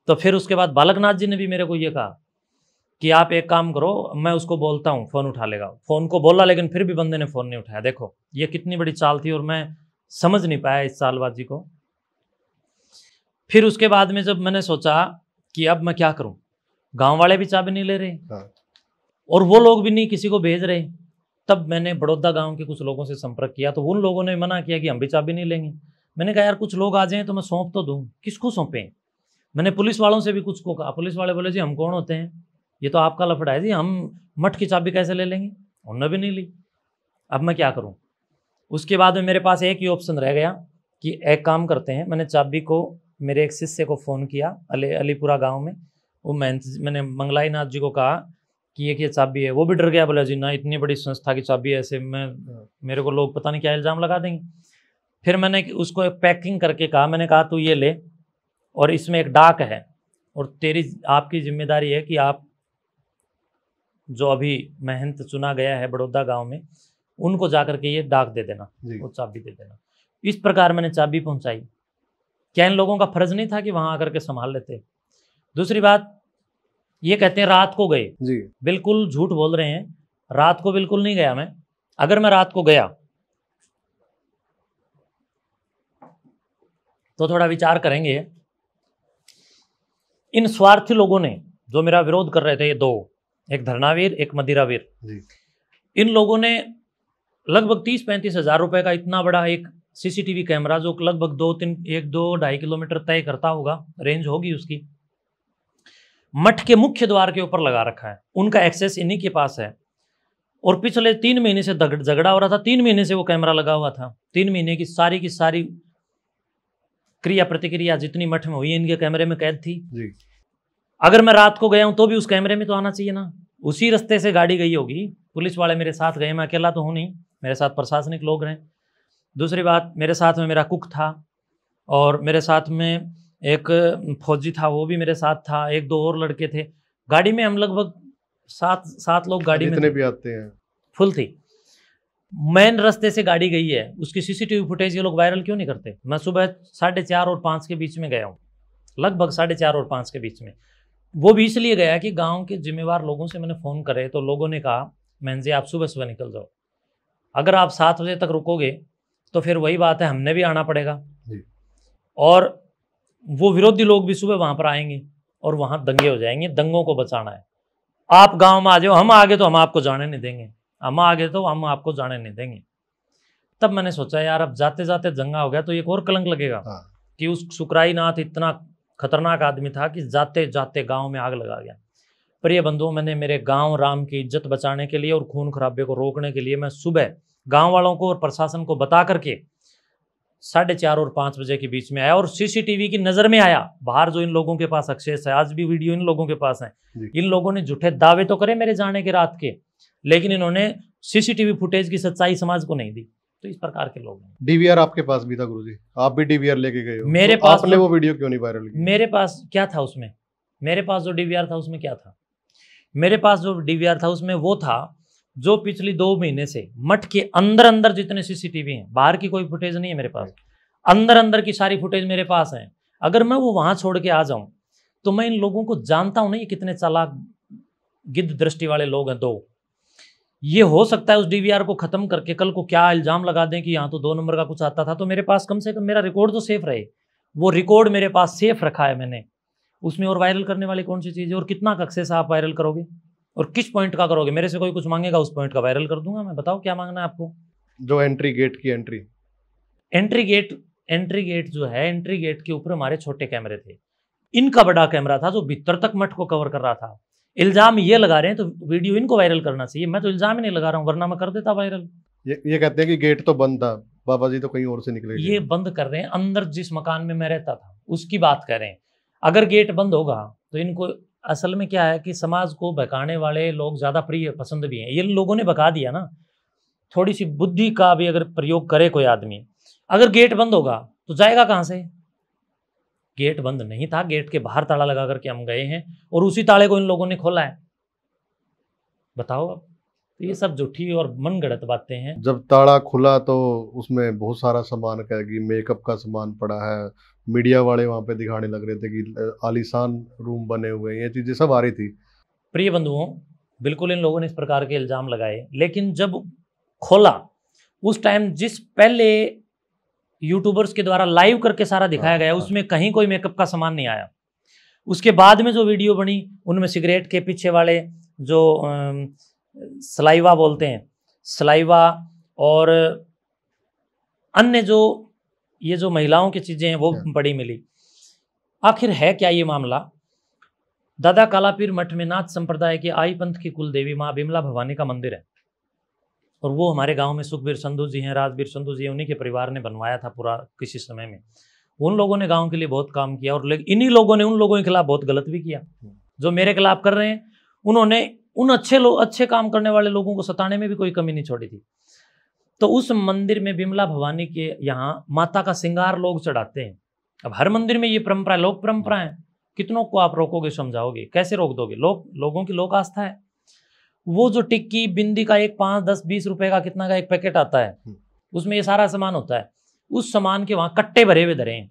तो फिर उसके बाद बालकनाथ जी ने भी मेरे को ये कहा कि आप एक काम करो, मैं उसको बोलता हूँ फ़ोन उठा लेगा। फ़ोन को बोला लेकिन फिर भी बंदे ने फ़ोन नहीं उठाया। देखो ये कितनी बड़ी चाल थी और मैं समझ नहीं पाया इस चालबाजी को। फिर उसके बाद में जब मैंने सोचा कि अब मैं क्या करूं, गांव वाले भी चाबी नहीं ले रहे और वो लोग भी नहीं किसी को भेज रहे, तब मैंने बड़ौदा गांव के कुछ लोगों से संपर्क किया। तो उन लोगों ने मना किया कि हम भी चाबी नहीं लेंगे। मैंने कहा यार कुछ लोग आ जाएं तो मैं सौंप तो दूं, किसको सौंपें? मैंने पुलिस वालों से भी कुछ को कहा, पुलिस वाले बोले जी हम कौन होते हैं, ये तो आपका लफड़ा है जी, हम मठ की चाबी कैसे ले लेंगे? उन्होंने भी नहीं ली। अब मैं क्या करूँ? उसके बाद में मेरे पास एक ही ऑप्शन रह गया कि एक काम करते हैं। मैंने चाबी को मेरे एक शिष्य को फ़ोन किया अलीपुरा गांव में, वो मैंने मंगलाई नाथ जी को कहा कि ये चाबी है। वो भी डर गया, बोला जी ना इतनी बड़ी संस्था की चाबी है, ऐसे मेरे को लोग पता नहीं क्या इल्ज़ाम लगा देंगे। फिर मैंने उसको एक पैकिंग करके कहा, मैंने कहा तू ये ले और इसमें एक डाक है और आपकी जिम्मेदारी है कि आप जो अभी महंत चुना गया है बड़ौदा गाँव में उनको जाकर के ये डाक दे देना, वो चाबी दे देना। इस प्रकार मैंने चाबी पहुंचाई। क्या इन लोगों का फर्ज नहीं था कि वहां आकर के संभाल लेते? दूसरी बात, ये कहते हैं रात को गए जी, बिल्कुल झूठ बोल रहे हैं, रात को बिल्कुल नहीं गया मैं। अगर मैं रात को गया तो थोड़ा विचार करेंगे। इन स्वार्थी लोगों ने जो मेरा विरोध कर रहे थे, ये दो, एक धरनावीर एक मदिरावीर, इन लोगों ने लगभग 30-35 हज़ार रुपए का इतना बड़ा एक सीसीटीवी कैमरा जो लगभग 1-2.5 किलोमीटर तय करता होगा, रेंज होगी उसकी, मठ के मुख्य द्वार के ऊपर लगा रखा है। उनका एक्सेस इन्हीं के पास है और पिछले 3 महीने से झगड़ा हो रहा था। 3 महीने से वो कैमरा लगा हुआ था। 3 महीने की सारी क्रिया प्रतिक्रिया जितनी मठ में हुई इनके कैमरे में कैद थी जी। अगर मैं रात को गया हूं तो भी उस कैमरे में तो आना चाहिए ना। उसी रास्ते से गाड़ी गई होगी, पुलिस वाले मेरे साथ गए, मैं अकेला तो हूँ नहीं, मेरे साथ प्रशासनिक लोग रहे। दूसरी बात, मेरे साथ में मेरा कुक था और मेरे साथ में एक फौजी था, वो भी मेरे साथ था, 1-2 और लड़के थे। गाड़ी में हम लगभग 7 लोग गाड़ी में भी आते हैं, फुल थी। मेन रास्ते से गाड़ी गई है, उसकी सीसीटीवी फुटेज ये लोग वायरल क्यों नहीं करते? मैं सुबह 4:30 और 5 के बीच में गया हूँ, लगभग 4:30 और 5 के बीच में। वो भी इसलिए गया कि गांव के जिम्मेवार लोगों से मैंने फ़ोन करे तो लोगों ने कहा महन जी आप सुबह निकल जाओ, अगर आप 7 बजे तक रुकोगे तो फिर वही बात है, हमने भी आना पड़ेगा जी। और वो विरोधी लोग भी सुबह वहाँ पर आएंगे और वहाँ दंगे हो जाएंगे, दंगों को बचाना है। आप गांव में आ जाओ, हम आगे तो हम आपको जाने नहीं देंगे, हम आगे तो हम आपको जाने नहीं देंगे। तब मैंने सोचा यार अब जाते जाते दंगा हो गया तो एक और कलंक लगेगा कि उस सुकराई नाथ इतना खतरनाक आदमी था कि जाते जाते गांव में आग लगा गया। पर ये बंधुओं, मैंने मेरे गांव राम की इज्जत बचाने के लिए और खून खराबे को रोकने के लिए मैं सुबह गांव वालों को और प्रशासन को बता करके 4:30 और 5 बजे के बीच में आया और सीसीटीवी की नज़र में आया। बाहर जो इन लोगों के पास एक्सेस है, आज भी वीडियो इन लोगों के पास है, इन लोगों ने झूठे दावे तो करे मेरे जाने के रात के, लेकिन इन्होंने सीसीटीवी फुटेज की सच्चाई समाज को नहीं दी। तो इस प्रकार के लोग हैं। डीवीआर आपके पास भी था गुरुजी, आप भी डीवीआर लेके गए हो, मेरे तो पास आपने वो वीडियो क्यों नहीं वायरल की? मेरे पास क्या था उसमें, मेरे पास जो डीवीआर था उसमें क्या था? मेरे पास जो डीवीआर था उसमें वो था जो पिछली 2 महीने से मठ के अंदर अंदर जितने सीसीटीवी हैं, बाहर की कोई फुटेज नहीं है मेरे पास, अंदर अंदर की सारी फुटेज मेरे पास है। अगर मैं वो वहां छोड़ के आ जाऊं तो मैं इन लोगों को जानता हूं ना, ये कितने चालाक गिद्ध दृष्टि वाले लोग हैं। 2 ये हो सकता है उस डीवीआर को खत्म करके कल को क्या इल्जाम लगा दें कि यहाँ तो 2 नंबर का कुछ आता था, तो मेरे पास कम से कम मेरा रिकॉर्ड तो सेफ रहे। वो रिकॉर्ड मेरे पास सेफ रखा है मैंने, उसमें और वायरल करने वाली कौन सी चीज़ है? और कितना एक्सेस आप वायरल करोगे और किस पॉइंट का करोगे? मेरे से कोई कुछ मांगेगा उस पॉइंट का वायरल कर दूंगा मैं। बताओ क्या मांगना है आपको? जो एंट्री गेट की एंट्री गेट जो है, एंट्री गेट के ऊपर हमारे छोटे कैमरे थे, इनका बड़ा कैमरा था जो भीतर तक मठ को कवर कर रहा था। इल्जाम ये लगा रहे हैं तो वीडियो इनको वायरल करना चाहिए, मैं तो इल्जाम ही नहीं लगा रहा हूँ, वरना मैं कर देता वायरल। ये कहते हैं कि गेट तो बंद था, बाबा जी तो कहीं और से निकले। ये बंद कर रहे हैं, अंदर जिस मकान में मैं रहता था उसकी बात कर रहे हैं। अगर गेट बंद होगा तो इनको असल में क्या है कि समाज को बहकाने वाले लोग ज़्यादा प्रिय पसंद भी हैं। ये लोगों ने बका दिया ना, थोड़ी सी बुद्धि का भी अगर प्रयोग करे कोई आदमी, अगर गेट बंद होगा तो जाएगा कहाँ से? गेट बंद नहीं था, गेट के बाहर ताला लगा करके हम गए हैं और उसी ताले को इन लोगों ने खोला है। बताओ अब, तो ये सब झूठी और मन गढ़ंत बातें हैं। जब ताला खुला तो उसमें बहुत सारा सामान कहेगी, मेकअप का सामान पड़ा है, मीडिया वाले वहां पे दिखाने लग रहे थे कि आलीशान रूम बने हुए हैं, ये चीजें सब आ रही थी। प्रिय बंधुओं, बिल्कुल इन लोगों ने इस प्रकार के इल्जाम लगाए, लेकिन जब खोला उस टाइम जिस पहले यूट्यूबर्स के द्वारा लाइव करके सारा दिखाया गया उसमें कहीं कोई मेकअप का सामान नहीं आया। उसके बाद में जो वीडियो बनी उनमें सिगरेट के पीछे वाले जो सलाइवा बोलते हैं, सलाइवा और अन्य जो ये जो महिलाओं की चीजें हैं वो बड़ी मिली। आखिर है क्या ये मामला? दादा कालापीर मठ में नाथ संप्रदाय के आई पंथ की कुल देवी माँ बिमला भवानी का मंदिर है और वो हमारे गांव में सुखबीर संधू जी हैं, राजबीर संधू जी हैं, उन्हीं के परिवार ने बनवाया था पूरा किसी समय में। उन लोगों ने गांव के लिए बहुत काम किया और इन्हीं लोगों ने उन लोगों के खिलाफ बहुत गलत भी किया जो मेरे खिलाफ कर रहे हैं। उन्होंने उन अच्छे काम करने वाले लोगों को सताने में भी कोई कमी नहीं छोड़ी थी। तो उस मंदिर में बिमला भवानी के यहाँ माता का श्रृंगार लोग चढ़ाते हैं। अब हर मंदिर में ये परंपरा, लोक परंपरा है, कितनों को आप रोकोगे, समझाओगे? कैसे रोक दोगे? लोगों की लोक आस्था है। वो जो टिक्की बिंदी का एक 5, 10, 20 रुपए का कितना का एक पैकेट आता है, उसमें ये सारा सामान होता है। उस सामान के वहाँ कट्टे भरे हुए धरे हैं।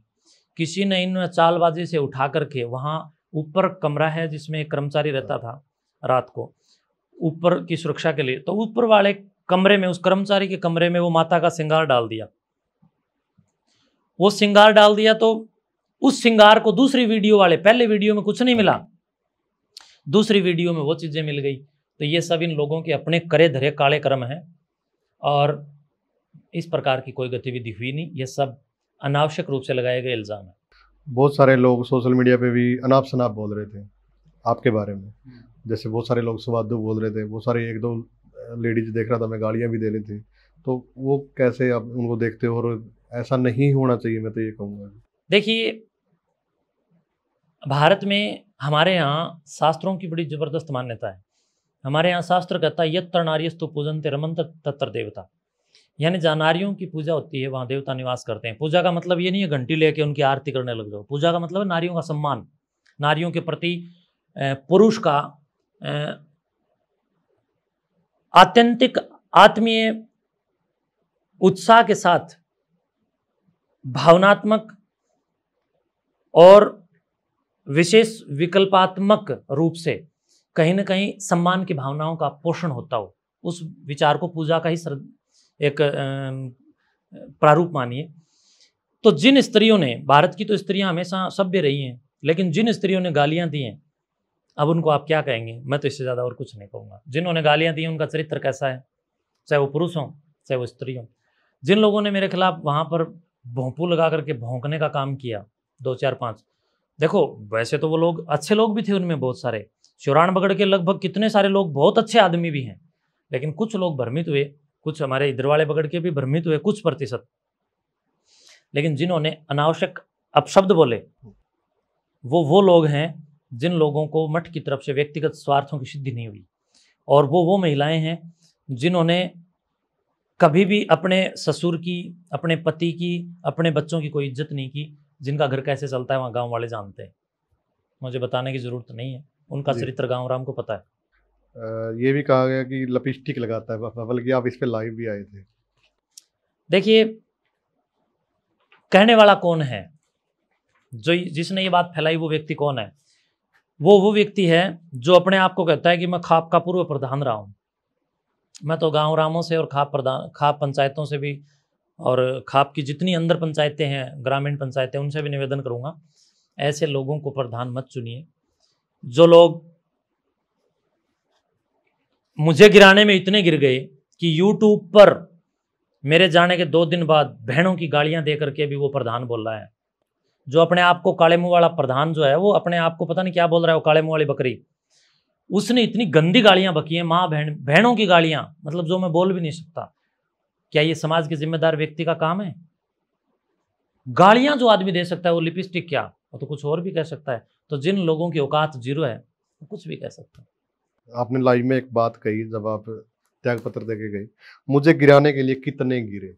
किसी ने इन चालबाजी से उठा करके, वहाँ ऊपर कमरा है जिसमें एक कर्मचारी रहता था रात को ऊपर की सुरक्षा के लिए, तो ऊपर वाले कमरे में, उस कर्मचारी के कमरे में वो माता का श्रृंगार डाल दिया। वो श्रृंगार डाल दिया तो उस श्रृंगार को दूसरी वीडियो वाले, पहले वीडियो में कुछ नहीं मिला, दूसरी वीडियो में वो चीजें मिल गई। तो ये सब इन लोगों के अपने करे धरे काले कर्म हैं और इस प्रकार की कोई गतिविधि हुई नहीं। ये सब अनावश्यक रूप से लगाए गए इल्जाम है। बहुत सारे लोग सोशल मीडिया पे भी अनाप शनाप बोल रहे थे आपके बारे में, जैसे बहुत सारे लोग स्वादु बोल रहे थे, बहुत सारे 1-2 लेडीज देख रहा था मैं, गालियां भी दे रही थी। तो वो कैसे आप उनको देखते हो? और ऐसा नहीं होना चाहिए, मैं तो ये कहूँगा। देखिए, भारत में हमारे यहाँ शास्त्रों की बड़ी जबरदस्त मान्यता है। हमारे यहाँ शास्त्र कहता है यत्र नार्यस्तु पूजन्ते रमन्ते तत्र देवता, यानी जहाँ नारियों की पूजा होती है वहाँ देवता निवास करते हैं। पूजा का मतलब ये नहीं है घंटी लेके उनकी आरती करने लग जाओ। पूजा का मतलब है नारियों का सम्मान, नारियों के प्रति पुरुष का आत्यंतिक आत्मीय उत्साह के साथ भावनात्मक और विशेष विकल्पात्मक रूप से कहीं ना कहीं सम्मान की भावनाओं का पोषण होता हो, उस विचार को पूजा का ही एक प्रारूप मानिए। तो जिन स्त्रियों ने, भारत की तो स्त्रियां हमेशा सभ्य रही हैं, लेकिन जिन स्त्रियों ने गालियां दी हैं, अब उनको आप क्या कहेंगे? मैं तो इससे ज़्यादा और कुछ नहीं कहूँगा। जिन्होंने गालियां दी उनका चरित्र कैसा है, चाहे वो पुरुष हों चाहे वो स्त्री हों। जिन लोगों ने मेरे खिलाफ वहाँ पर भोंपू लगा करके भौंकने का काम किया, 2, 4, 5, देखो वैसे तो वो लोग अच्छे लोग भी थे, उनमें बहुत सारे चौरान बगड़ के लगभग कितने सारे लोग बहुत अच्छे आदमी भी हैं, लेकिन कुछ लोग भ्रमित हुए, कुछ हमारे इधर वाले बगड़ के भी भ्रमित हुए, कुछ प्रतिशत। लेकिन जिन्होंने अनावश्यक अपशब्द बोले वो लोग हैं जिन लोगों को मठ की तरफ से व्यक्तिगत स्वार्थों की सिद्धि नहीं हुई, और वो महिलाएं हैं जिन्होंने कभी भी अपने ससुर की, अपने पति की, अपने बच्चों की कोई इज्जत नहीं की। जिनका घर कैसे चलता है वहाँ गांव वाले जानते हैं, मुझे बताने की जरूरत नहीं है, उनका चरित्र गांव राम को पता है। ये भी कहा गया कि लिपस्टिक लगाता है, बल्कि आप इस पे लाइव भी आए थे। देखिए, कहने वाला कौन है, जो जिसने ये बात फैलाई वो व्यक्ति कौन है? वो व्यक्ति है जो अपने आप को कहता है कि मैं खाप का पूर्व प्रधान रहा हूँ। मैं तो गांव रामों से और खाप पंचायतों से भी, और खाप की जितनी अंदर पंचायतें हैं, ग्रामीण पंचायतें, उनसे भी निवेदन करूंगा, ऐसे लोगों को प्रधान मत चुनिए। जो लोग मुझे गिराने में इतने गिर गए कि यूट्यूब पर मेरे जाने के 2 दिन बाद बहनों की गालियां दे करके भी वो प्रधान बोल रहा है। जो अपने आप को काले मुंह वाला प्रधान जो है, वो अपने आप को पता नहीं क्या बोल रहा है, वो काले मुंह वाली बकरी। उसने इतनी गंदी गालियां बकी हैं, माँ बहनों की गालियां, मतलब जो मैं बोल भी नहीं सकता। क्या ये समाज के जिम्मेदार व्यक्ति का काम है? गालियां जो आदमी दे सकता है वो लिपस्टिक क्या, वो तो कुछ और भी कह सकता है। तो जिन लोगों की औकात जीरो है वो कुछ भी कह सकता है। आपने लाइव में एक बात कही जब आप त्याग पत्र देके गए, मुझे गिराने के लिए कितने गिरे।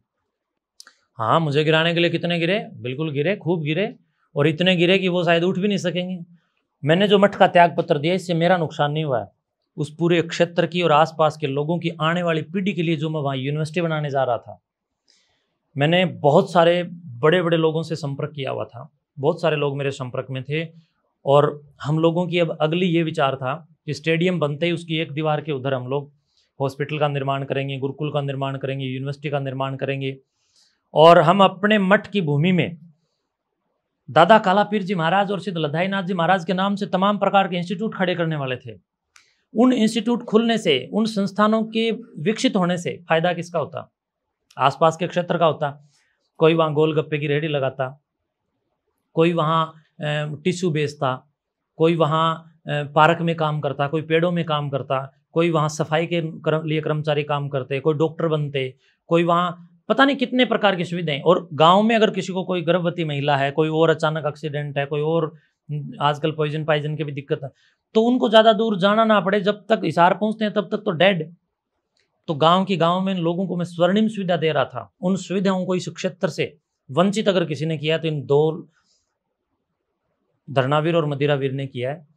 हाँ, मुझे गिराने के लिए कितने गिरे, बिल्कुल गिरे, खूब गिरे, और इतने गिरे कि वो शायद उठ भी नहीं सकेंगे। मैंने जो मठ का त्याग पत्र दिया, इससे मेरा नुकसान नहीं हुआ है, उस पूरे क्षेत्र की और आसपास के लोगों की आने वाली पीढ़ी के लिए जो मैं वहाँ यूनिवर्सिटी बनाने जा रहा था। मैंने बहुत सारे बड़े बड़े लोगों से संपर्क किया हुआ था, बहुत सारे लोग मेरे संपर्क में थे, और हम लोगों की अब अगली ये विचार था कि स्टेडियम बनते ही उसकी एक दीवार के उधर हम लोग हॉस्पिटल का निर्माण करेंगे, गुरुकुल का निर्माण करेंगे, यूनिवर्सिटी का निर्माण करेंगे। और हम अपने मठ की भूमि में दादा कालापीर जी महाराज और सिद्ध लधाई नाथ जी महाराज के नाम से तमाम प्रकार के इंस्टीट्यूट खड़े करने वाले थे। उन इंस्टीट्यूट खुलने से, उन संस्थानों के विकसित होने से फायदा किसका होता? आसपास के क्षेत्र का होता। कोई वहाँ गोलगप्पे की रेहड़ी लगाता, कोई वहाँ टिश्यू बेचता, कोई वहाँ पार्क में काम करता, कोई पेड़ों में काम करता, कोई वहाँ सफाई के लिए कर्मचारी काम करते, कोई डॉक्टर बनते, कोई वहाँ पता नहीं कितने प्रकार की सुविधाएं। और गांव में अगर किसी को कोई गर्भवती महिला है, कोई और अचानक एक्सीडेंट है, कोई और आजकल पॉइजन की भी दिक्कत है, तो उनको ज़्यादा दूर जाना ना पड़े, जब तक हिसार पहुँचते हैं तब तक तो डेड। तो गांव में लोगों को मैं स्वर्णिम सुविधा दे रहा था। उन सुविधाओं को इस क्षेत्र से वंचित अगर किसी ने किया तो इन 2 धरनावीर और मदिरावीर ने किया है।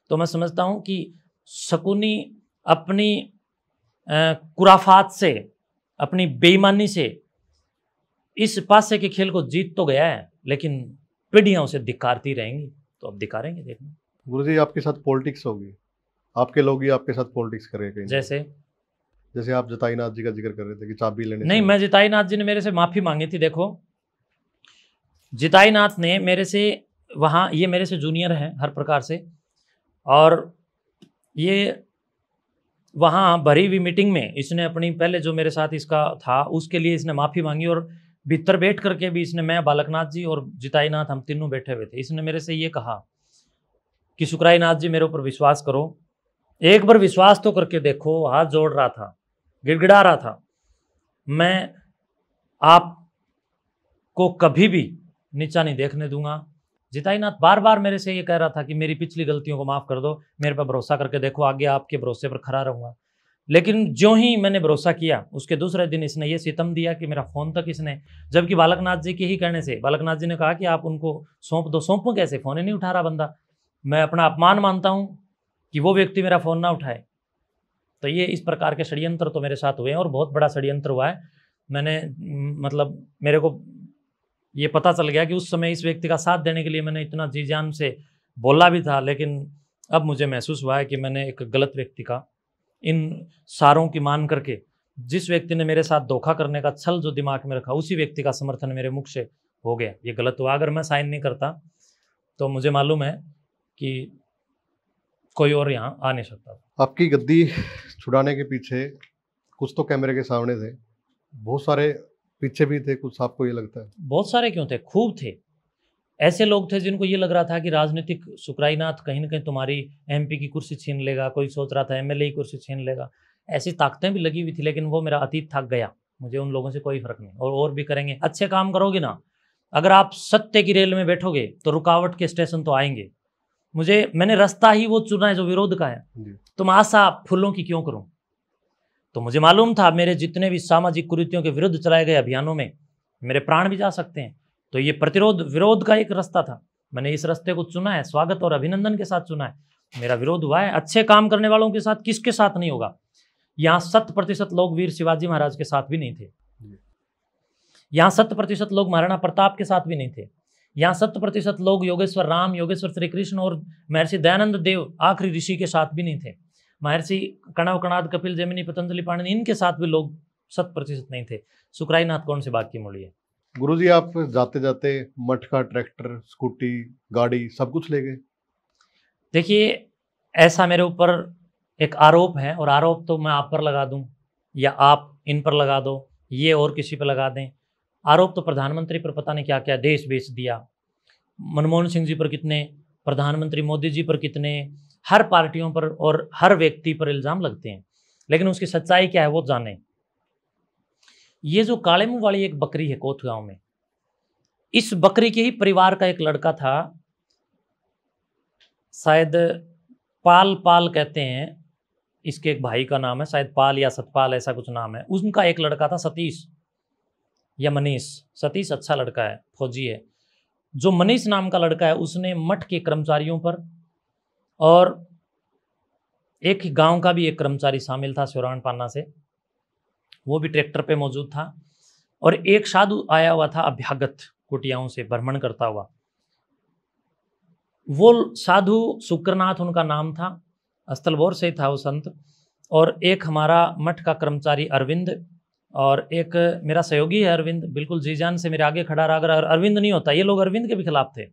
तो मैं समझता हूं कि शकुनी अपनी कुराफात से, अपनी बेईमानी से इस पासे के खेल को जीत तो गया है, लेकिन पीढ़ियां उसे धिक्कारती रहेंगी, तो अब धिक्कारेंगे। देखना गुरुजी, आपके साथ पॉलिटिक्स होगी, आपके लोग ही आपके साथ पॉलिटिक्स करेंगे। जैसे आप जताई नाथ जी का जिक्र कर रहे थे कि चाबी लेने नहीं, मैं जताई नाथ जी ने मेरे से माफ़ी मांगी थी। देखो, जताई नाथ ने मेरे से वहाँ, ये मेरे से जूनियर है हर प्रकार से, और ये वहाँ भरी हुई मीटिंग में इसने अपनी, पहले जो मेरे साथ इसका था उसके लिए इसने माफ़ी मांगी, और भीतर बैठ करके भी इसने, मैं, बालकनाथ जी और जिताई नाथ, हम तीनों बैठे हुए थे, इसने मेरे से ये कहा कि सुकराई नाथ जी, मेरे ऊपर विश्वास करो, एक बार विश्वास तो करके देखो। हाथ जोड़ रहा था, गिड़गिड़ा रहा था, मैं आपको कभी भी नीचा नहीं देखने दूंगा। जिताई नाथ बार बार मेरे से ये कह रहा था कि मेरी पिछली गलतियों को माफ़ कर दो, मेरे पर भरोसा करके देखो, आगे आपके भरोसे पर खड़ा रहूँगा। लेकिन जो ही मैंने भरोसा किया, उसके दूसरे दिन इसने ये सितम दिया कि मेरा फ़ोन तक इसने, जबकि बालकनाथ जी के ही कहने से, बालकनाथ जी ने कहा कि आप उनको सौंप दो। सौंपूँ कैसे, फ़ोन ही नहीं उठा रहा बंदा। मैं अपना अपमान मानता हूँ कि वो व्यक्ति मेरा फ़ोन ना उठाए। तो ये इस प्रकार के षड्यंत्र तो मेरे साथ हुए हैं, और बहुत बड़ा षड्यंत्र हुआ है। मैंने मतलब मेरे को ये पता चल गया कि उस समय इस व्यक्ति का साथ देने के लिए मैंने इतना जी जान से बोला भी था, लेकिन अब मुझे महसूस हुआ है कि मैंने एक गलत व्यक्ति का, इन सारों की मान करके, जिस व्यक्ति ने मेरे साथ धोखा करने का छल जो दिमाग में रखा, उसी व्यक्ति का समर्थन मेरे मुख से हो गया। ये गलत हुआ। अगर मैं साइन नहीं करता तो मुझे मालूम है कि कोई और यहाँ आ नहीं सकता। आपकी गद्दी छुड़ाने के पीछे कुछ तो कैमरे के सामने थे, बहुत सारे पीछे भी थे, कुछ आपको ये लगता है? बहुत सारे क्यों थे, खूब थे। ऐसे लोग थे जिनको ये लग रहा था कि राजनीतिक सुकराई नाथ कहीं ना कहीं तुम्हारी MP की कुर्सी छीन लेगा, कोई सोच रहा था MLA की कुर्सी छीन लेगा। ऐसी ताकतें भी लगी हुई थी, लेकिन वो मेरा अतीत थक गया, मुझे उन लोगों से कोई फर्क नहीं। और भी करेंगे, अच्छे काम करोगे ना, अगर आप सत्य की रेल में बैठोगे तो रुकावट के स्टेशन तो आएंगे। मैंने रास्ता ही वो चुना है जो विरोध का है, तो मैं आशा फूलों की क्यों करूं? तो मुझे मालूम था मेरे जितने भी सामाजिक कुरीतियों के विरुद्ध चलाए गए अभियानों में मेरे प्राण भी जा सकते हैं, तो ये प्रतिरोध विरोध का एक रास्ता था। मैंने इस रास्ते को चुना है, स्वागत और अभिनंदन के साथ चुना है। मेरा विरोध हुआ है। अच्छे काम करने वालों के साथ किसके साथ नहीं होगा। यहाँ 100% लोग वीर शिवाजी महाराज के साथ भी नहीं थे, यहाँ 100% लोग महाराणा प्रताप के साथ भी नहीं थे, यहाँ 100% लोग योगेश्वर राम, योगेश्वर श्री कृष्ण और महर्षि दयानंद देव आखिरी ऋषि के साथ भी नहीं थे, महर्षि कणव, कणाद, कपिल, जैमिनी, पतंजलि, पाणिनि इनके साथ भी लोग 100% नहीं थे। सुकराईनाथ कौन से बाग की मूली है। गुरुजी आप जाते जाते मठ का ट्रैक्टर, स्कूटी, गाड़ी सब कुछ ले गए। देखिए, ऐसा मेरे ऊपर एक आरोप है, और आरोप तो मैं आप पर लगा दूं या आप इन पर लगा दो, ये और किसी पर लगा दें। आरोप तो प्रधानमंत्री पर पता नहीं क्या क्या देश बेच दिया, मनमोहन सिंह जी पर कितने, प्रधानमंत्री मोदी जी पर कितने, हर पार्टियों पर और हर व्यक्ति पर इल्ज़ाम लगते हैं, लेकिन उसकी सच्चाई क्या है वो जाने। ये जो काले मुंह वाली एक बकरी है कोथ गांव में, इस बकरी के ही परिवार का एक लड़का था, शायद पाल कहते हैं, इसके एक भाई का नाम है शायद पाल या सतपाल, ऐसा कुछ नाम है। उनका एक लड़का था सतीश या मनीष, सतीश अच्छा लड़का है, फौजी है। जो मनीष नाम का लड़का है उसने मठ के कर्मचारियों पर, और एक गांव का भी एक कर्मचारी शामिल था शिवरान पान्ना से, वो भी ट्रैक्टर पे मौजूद था, और एक साधु आया हुआ था अभ्यागत कुटियाओं से भ्रमण करता हुआ। वो साधु शुक्रनाथ उनका नाम था, स्थलभोर से था वो संत, और एक हमारा मठ का कर्मचारी अरविंद, और एक मेरा सहयोगी है अरविंद, बिल्कुल जी जान से मेरे आगे खड़ा रहा। अगर अरविंद नहीं होता, ये लोग अरविंद के भी खिलाफ थे,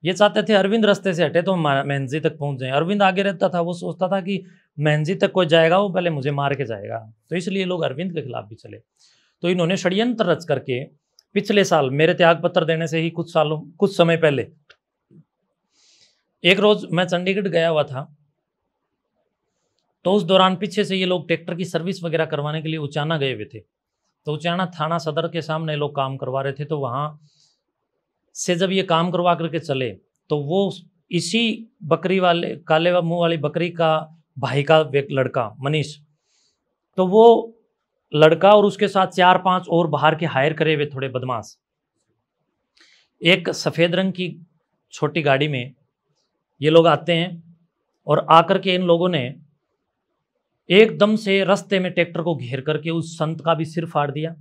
ये चाहते थे अरविंद रास्ते से हटे तो महंजी तक पहुंच जाए। अरविंद आगे रहता था, वो सोचता था कि महंजी तक कोई जाएगा वो पहले मुझे मार के जाएगा, तो इसलिए लोग अरविंद के खिलाफ भी चले। तो इन्होंने षड्यंत्र रच करके पिछले साल मेरे त्याग पत्र देने से ही कुछ समय पहले, एक रोज मैं चंडीगढ़ गया हुआ था, तो उस दौरान पीछे से ये लोग ट्रैक्टर की सर्विस वगैरह करवाने के लिए उचाना गए हुए थे। तो उचाना थाना सदर के सामने लोग काम करवा रहे थे, तो वहाँ से जब ये काम करवा करके चले तो वो इसी बकरी वाले काले मुंह वाली बकरी का भाई का लड़का मनीष, तो वो लड़का और उसके साथ 4-5 और बाहर के हायर करे हुए थोड़े बदमाश, एक सफ़ेद रंग की छोटी गाड़ी में ये लोग आते हैं, और आकर के इन लोगों ने एकदम से रास्ते में ट्रैक्टर को घेर करके उस संत का भी सिर फाड़ दिया,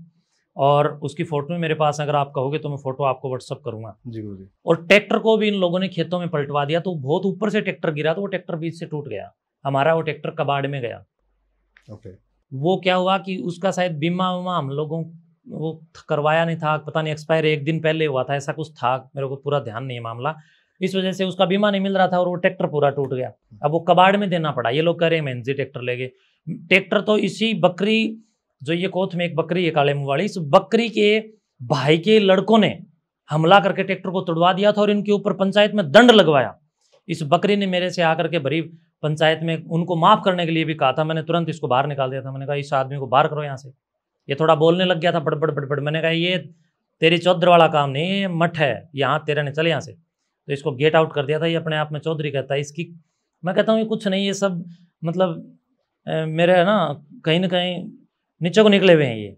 और उसकी फोटो मेरे पास, अगर आप कहोगे तो मैं फोटो आपको व्हाट्सअप करूंगा जी। और ट्रैक्टर को भी इन लोगों ने खेतों में पलटवा दिया, तो बहुत ऊपर से ट्रैक्टर गिरा, तो वो ट्रैक्टर बीच से टूट गया, हमारा वो ट्रैक्टर कबाड़ में गया। वो क्या हुआ कि उसका शायद बीमा हम लोगों वो करवाया नहीं था, पता नहीं एक्सपायर 1 दिन पहले हुआ था, ऐसा कुछ था, मेरे को पूरा ध्यान नहीं है मामला। इस वजह से उसका बीमा नहीं मिल रहा था और वो ट्रैक्टर पूरा टूट गया। अब वो कबाड़ में देना पड़ा। ये लोग कह रहे हैं महंजी ट्रैक्टर ले गए। ट्रैक्टर तो इसी बकरी, जो ये कोथ में एक बकरी है काले मुंह वाली, इस बकरी के भाई के लड़कों ने हमला करके ट्रैक्टर को तोड़वा दिया था और इनके ऊपर पंचायत में दंड लगवाया। इस बकरी ने मेरे से आकर के भरी पंचायत में उनको माफ करने के लिए भी कहा था। मैंने तुरंत इसको बाहर निकाल दिया था। मैंने कहा इस आदमी को बाहर करो यहाँ से। ये थोड़ा बोलने लग गया था बड़बड़ बड़बड़। मैंने कहा ये तेरी चौधर वाला काम नहीं, ये मठ है, यहाँ तेरे ने चले यहाँ से। तो इसको गेट आउट कर दिया था। ये अपने आप में चौधरी कहता है। इसकी मैं कहता हूँ ये कुछ नहीं, ये सब मतलब मेरे है ना कहीं नीचे को निकले हुए हैं।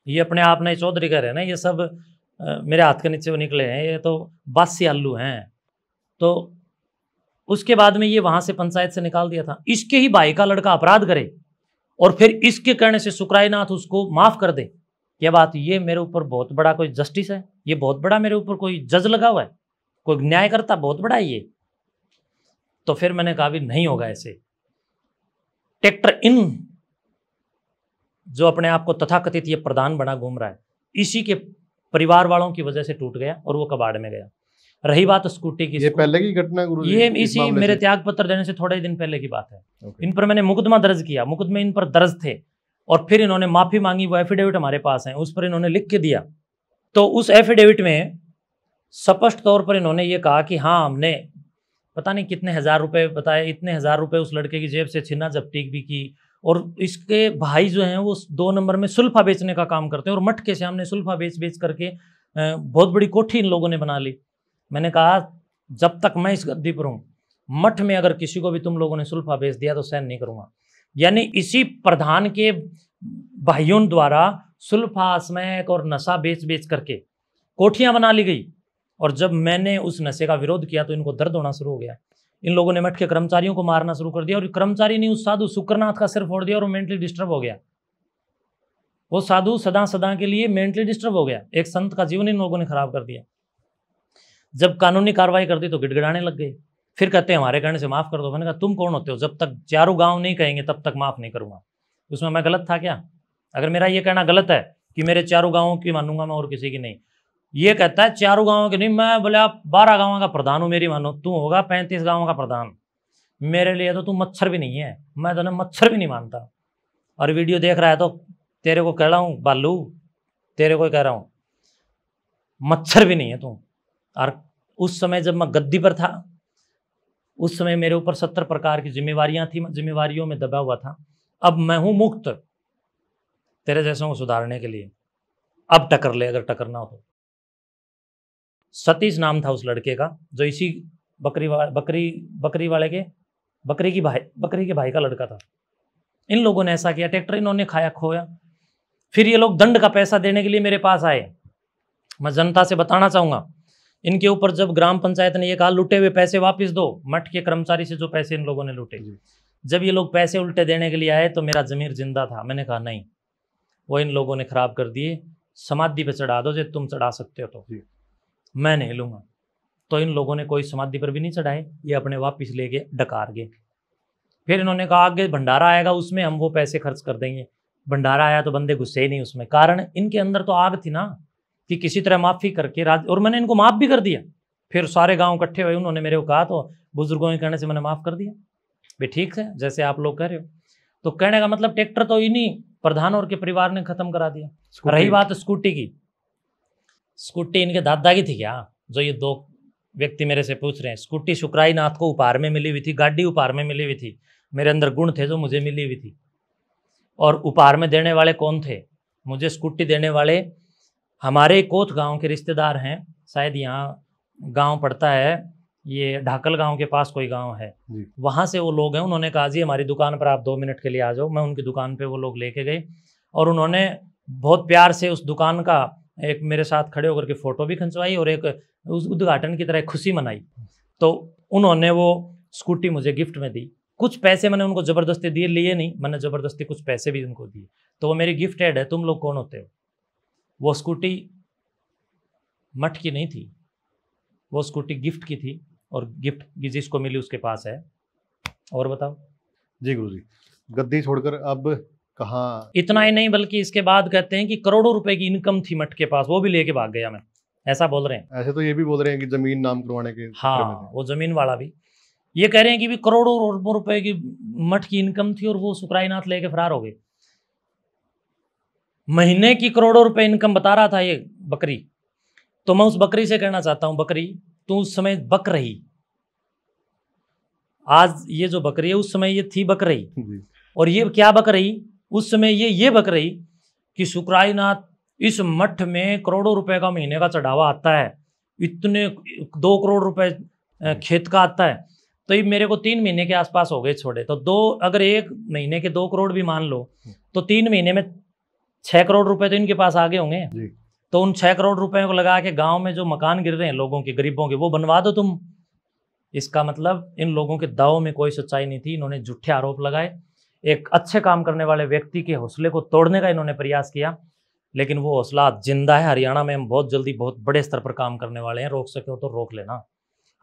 ये अपने आप में चौधरी कह रहे हैं ना, ये सब मेरे हाथ के नीचे को निकले हैं, ये तो बासी आलू हैं। तो उसके बाद में ये वहां से पंचायत से निकाल दिया था। इसके ही भाई का लड़का अपराध करे और फिर इसके कहने से सुकराईनाथ उसको माफ कर दे, क्या बात? ये मेरे ऊपर बहुत बड़ा कोई जस्टिस है, ये बहुत बड़ा मेरे ऊपर कोई जज लगा हुआ है, कोई न्याय करता बहुत बड़ा है ये। तो फिर मैंने कहा भी नहीं होगा ऐसे। ट्रैक्टर इन जो अपने आप को तथाकथित ये प्रधान बना घूम रहा है, इसी के परिवार वालों की वजह से टूट गया और वो कबाड़ में गया। रही बात स्कूटी की, ये पहले की घटना है गुरुजी? ये इसी मेरे त्याग पत्र देने से थोड़े ही दिन पहले की बात है। इन पर मैंने मुकदमा दर्ज किया, मुकदमे इन पर दर्ज थे और फिर इन्होंने माफी मांगी। वो एफिडेविट हमारे पास है, उस पर इन्होंने लिख के दिया। तो उस एफिडेविट में स्पष्ट तौर पर इन्होंने ये कहा कि हाँ हमने पता नहीं कितने हजार रुपए बताए, इतने हजार रुपए उस लड़के की जेब से छीना जब्ती भी की। और इसके भाई जो हैं वो 2 नंबर में सुल्फा बेचने का काम करते हैं और मठ के सामने सुल्फा बेच करके बहुत बड़ी कोठी इन लोगों ने बना ली। मैंने कहा जब तक मैं इस गद्दी पर हूँ, मठ में अगर किसी को भी तुम लोगों ने सुल्फा बेच दिया तो सहन नहीं करूँगा। यानी इसी प्रधान के भाइयों द्वारा सुल्फा, स्मैक और नशा बेच करके कोठियाँ बना ली गई। और जब मैंने उस नशे का विरोध किया तो इनको दर्द होना शुरू हो गया। इन लोगों ने मठ के कर्मचारियों को मारना शुरू कर दिया, और कर्मचारी नहीं, उस साधु शुक्रनाथ का सिर फोड़ दिया और वो मेंटली डिस्टर्ब हो गया। वो साधु सदा सदा के लिए मेंटली डिस्टर्ब हो गया। एक संत का जीवन इन लोगों ने खराब कर दिया। जब कानूनी कार्रवाई कर दी तो गिड़गिड़ाने लग गए। फिर कहते हैं हमारे कहने से माफ कर दो। मैंने कहा तुम कौन होते हो, जब तक चारों गांव नहीं कहेंगे तब तक माफ नहीं करूंगा। उसमें मैं गलत था क्या? अगर मेरा ये कहना गलत है कि मेरे चारों गांवों की मानूंगा मैं और किसी की नहीं, ये कहता है चारों गांवों की नहीं, मैं बोले आप 12 गांवों का प्रधान हूं, मेरी मानो, तू होगा 35 गांवों का प्रधान, मेरे लिए तो तू मच्छर भी नहीं है, मैं तो मच्छर भी नहीं मानता। और वीडियो देख रहा है तो तेरे को कह रहा हूँ बालू, तेरे को कह रहा हूँ मच्छर भी नहीं है तू। और उस समय जब मैं गद्दी पर था, उस समय मेरे ऊपर 70 प्रकार की जिम्मेवारियां थी, मैं जिम्मेवारियों में दबा हुआ था। अब मैं हूं मुक्त तेरे जैसों को सुधारने के लिए, अब टक्कर ले अगर टकरना हो तो। सतीश नाम था उस लड़के का, जो इसी बकरी के भाई का लड़का था। इन लोगों ने ऐसा किया, ट्रैक्टर इन्होंने खाया खोया। फिर ये लोग दंड का पैसा देने के लिए मेरे पास आए। मैं जनता से बताना चाहूंगा, इनके ऊपर जब ग्राम पंचायत ने ये कहा लुटे हुए पैसे वापस दो, मठ के कर्मचारी से जो पैसे इन लोगों ने लूटे, जब ये लोग पैसे उल्टे देने के लिए आए तो मेरा जमीर जिंदा था। मैंने कहा नहीं, वो इन लोगों ने खराब कर दिए, समाधि पे चढ़ा दो, जो तुम चढ़ा सकते हो तो मैं नहीं लूंगा। तो इन लोगों ने कोई समाधि पर भी नहीं चढ़ाए, ये अपने वापिस लेके डकार गए। फिर इन्होंने कहा आगे भंडारा आएगा, उसमें हम वो पैसे खर्च कर देंगे। भंडारा आया तो बंदे घुसे ही नहीं उसमें, कारण इनके अंदर तो आग थी ना कि किसी तरह माफी करके और मैंने इनको माफ भी कर दिया। फिर सारे गांव इकट्ठे हुए, उन्होंने मेरे को कहा, तो बुजुर्गों के कहने से मैंने माफ कर दिया। भाई ठीक है, जैसे आप लोग कह रहे हो। तो कहने का मतलब ट्रैक्टर तो इन्हीं प्रधान और के परिवार ने खत्म करा दिया। रही बात स्कूटी की, स्कूटी इनके दादा की थी क्या? जो ये दो व्यक्ति मेरे से पूछ रहे हैं, स्कूटी शुक्राई नाथ को उपहार में मिली हुई थी, गाड़ी उपहार में मिली हुई थी। मेरे अंदर गुण थे जो मुझे मिली हुई थी। और उपहार में देने वाले कौन थे? मुझे स्कूटी देने वाले हमारे कोथ गांव के रिश्तेदार हैं। शायद यहाँ गांव पड़ता है, ये ढाकल गांव के पास कोई गांव है, वहाँ से वो लोग हैं। उन्होंने कहा जी हमारी दुकान पर आप 2 मिनट के लिए आ जाओ। मैं उनकी दुकान पे वो लोग लेके गए और उन्होंने बहुत प्यार से उस दुकान का एक मेरे साथ खड़े होकर के फ़ोटो भी खिंचवाई और एक उस उद्घाटन की तरह खुशी मनाई। तो उन्होंने वो स्कूटी मुझे गिफ्ट में दी। कुछ पैसे मैंने उनको ज़बरदस्ती दिए, लिए नहीं, मैंने ज़बरदस्ती कुछ पैसे भी उनको दिए। तो वो मेरी गिफ्टेड है। तुम लोग कौन होते हो? वो स्कूटी मठ की नहीं थी, वो स्कूटी गिफ्ट की थी, और गिफ्ट जिसको मिली उसके पास है। और बताओ जी गुरुजी, गद्दी छोड़कर अब कहाँ? इतना ही नहीं, बल्कि इसके बाद कहते हैं कि करोड़ों रुपए की इनकम थी मठ के पास, वो भी लेके भाग गया मैं, ऐसा बोल रहे हैं। ऐसे तो ये भी बोल रहे हैं कि जमीन नाम करवाने के हाँ, वो जमीन वाला भी ये कह रहे हैं कि भी करोड़ों रुपए की मठ की इनकम थी और वो सुकराईनाथ लेके फरार हो गए। महीने की करोड़ों रुपए इनकम बता रहा था ये बकरी। तो मैं उस बकरी से कहना चाहता हूं, बकरी तू उस समय बक रही, आज ये जो बकरी है उस समय ये थी बक रही। और ये क्या बक रही? उस समय ये बक रही कि सुकराईनाथ इस मठ में करोड़ों रुपए का महीने का चढ़ावा आता है, इतने 2 करोड़ रुपए खेत का आता है। तो ये मेरे को 3 महीने के आसपास हो गए छोड़े। तो अगर 1 महीने के 2 करोड़ भी मान लो तो 3 महीने में 6 करोड़ रुपए तो इनके पास आगे होंगे। तो उन 6 करोड़ रुपए को लगा के गांव में जो मकान गिर रहे हैं लोगों के, गरीबों के, वो बनवा दो तुम। इसका मतलब इन लोगों के दावों में कोई सच्चाई नहीं थी। इन्होंने झूठे आरोप लगाए। एक अच्छे काम करने वाले व्यक्ति के हौसले को तोड़ने का इन्होंने प्रयास किया, लेकिन वो हौसला जिंदा है। हरियाणा में हम बहुत जल्दी बहुत बड़े स्तर पर काम करने वाले हैं। रोक सके हो तो रोक लेना।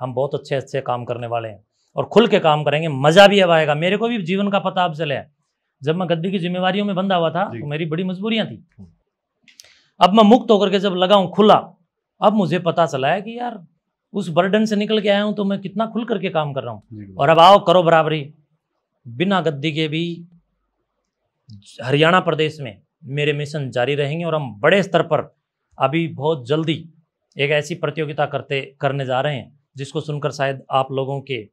हम बहुत अच्छे अच्छे काम करने वाले हैं और खुल के काम करेंगे, मजा भी अब आएगा। मेरे को भी जीवन का पता अब चले। जब मैं गद्दी की जिम्मेवारियों में बंधा हुआ था तो मेरी बड़ी मजबूरियां थी। अब मैं मुक्त होकर के जब लगा हूं खुला, अब मुझे पता चला है कि यार उस बर्डन से निकल के आया हूं तो मैं कितना खुल करके काम कर रहा हूं। और अब आओ करो बराबरी। बिना गद्दी के भी हरियाणा प्रदेश में मेरे मिशन जारी रहेंगे और हम बड़े स्तर पर अभी बहुत जल्दी एक ऐसी प्रतियोगिता करने जा रहे हैं जिसको सुनकर शायद आप लोगों के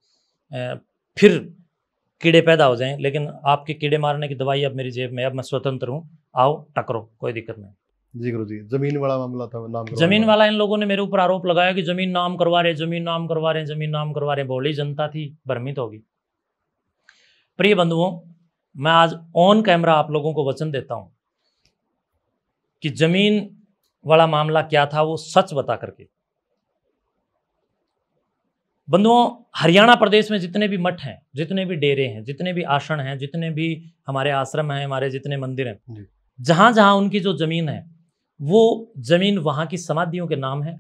फिर कीड़े पैदा हो जाएं। लेकिन आपके कीड़े मारने की दवाई अब मेरी जेब में, अब मैं स्वतंत्र हूँ। आओ टकरो, कोई दिक्कत नहीं। जी गुरुजी, जमीन वाला मामला था, नाम जमीन वाला इन लोगों ने मेरे ऊपर आरोप लगाया कि जमीन नाम करवा रहे, जमीन नाम करवा रहे, जमीन नाम करवा रहे। भोली जनता थी, भ्रमित होगी। प्रिय बंधुओं, मैं आज ऑन कैमरा आप लोगों को वचन देता हूं कि जमीन वाला मामला क्या था वो सच बता करके। बंधुओं, हरियाणा प्रदेश में जितने भी मठ हैं, जितने भी डेरे हैं, जितने भी आश्रम हैं, जितने भी हमारे आश्रम हैं, हमारे जितने मंदिर हैं, जहाँ जहाँ उनकी जो जमीन है वो जमीन वहाँ की समाधियों के नाम है।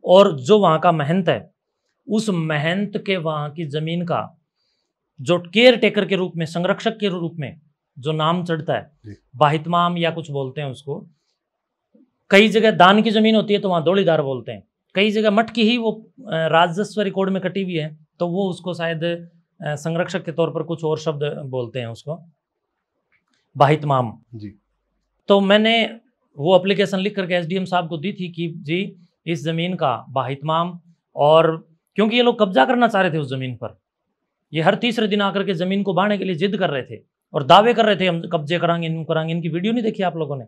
और जो वहाँ का महंत है, उस महंत के वहाँ की जमीन का जो केयर टेकर के रूप में, संरक्षक के रूप में जो नाम चढ़ता है, बाहितमाम या कुछ बोलते हैं उसको। कई जगह दान की जमीन होती है तो वहाँ दौड़ीदार बोलते हैं, कई जगह मठ की ही वो राजस्व रिकॉर्ड में कटी हुई है तो वो उसको शायद संरक्षक के तौर पर कुछ और शब्द बोलते हैं उसको, बाहितमाम जी। तो मैंने वो एप्लीकेशन लिख करके एसडीएम साहब को दी थी कि जी इस ज़मीन का बाहितमाम, और क्योंकि ये लोग कब्जा करना चाह रहे थे उस ज़मीन पर, ये हर तीसरे दिन आकर के ज़मीन को बांटने के लिए जिद कर रहे थे और दावे कर रहे थे हम कब्जे कराएंगे, इनकी वीडियो नहीं देखी आप लोगों ने।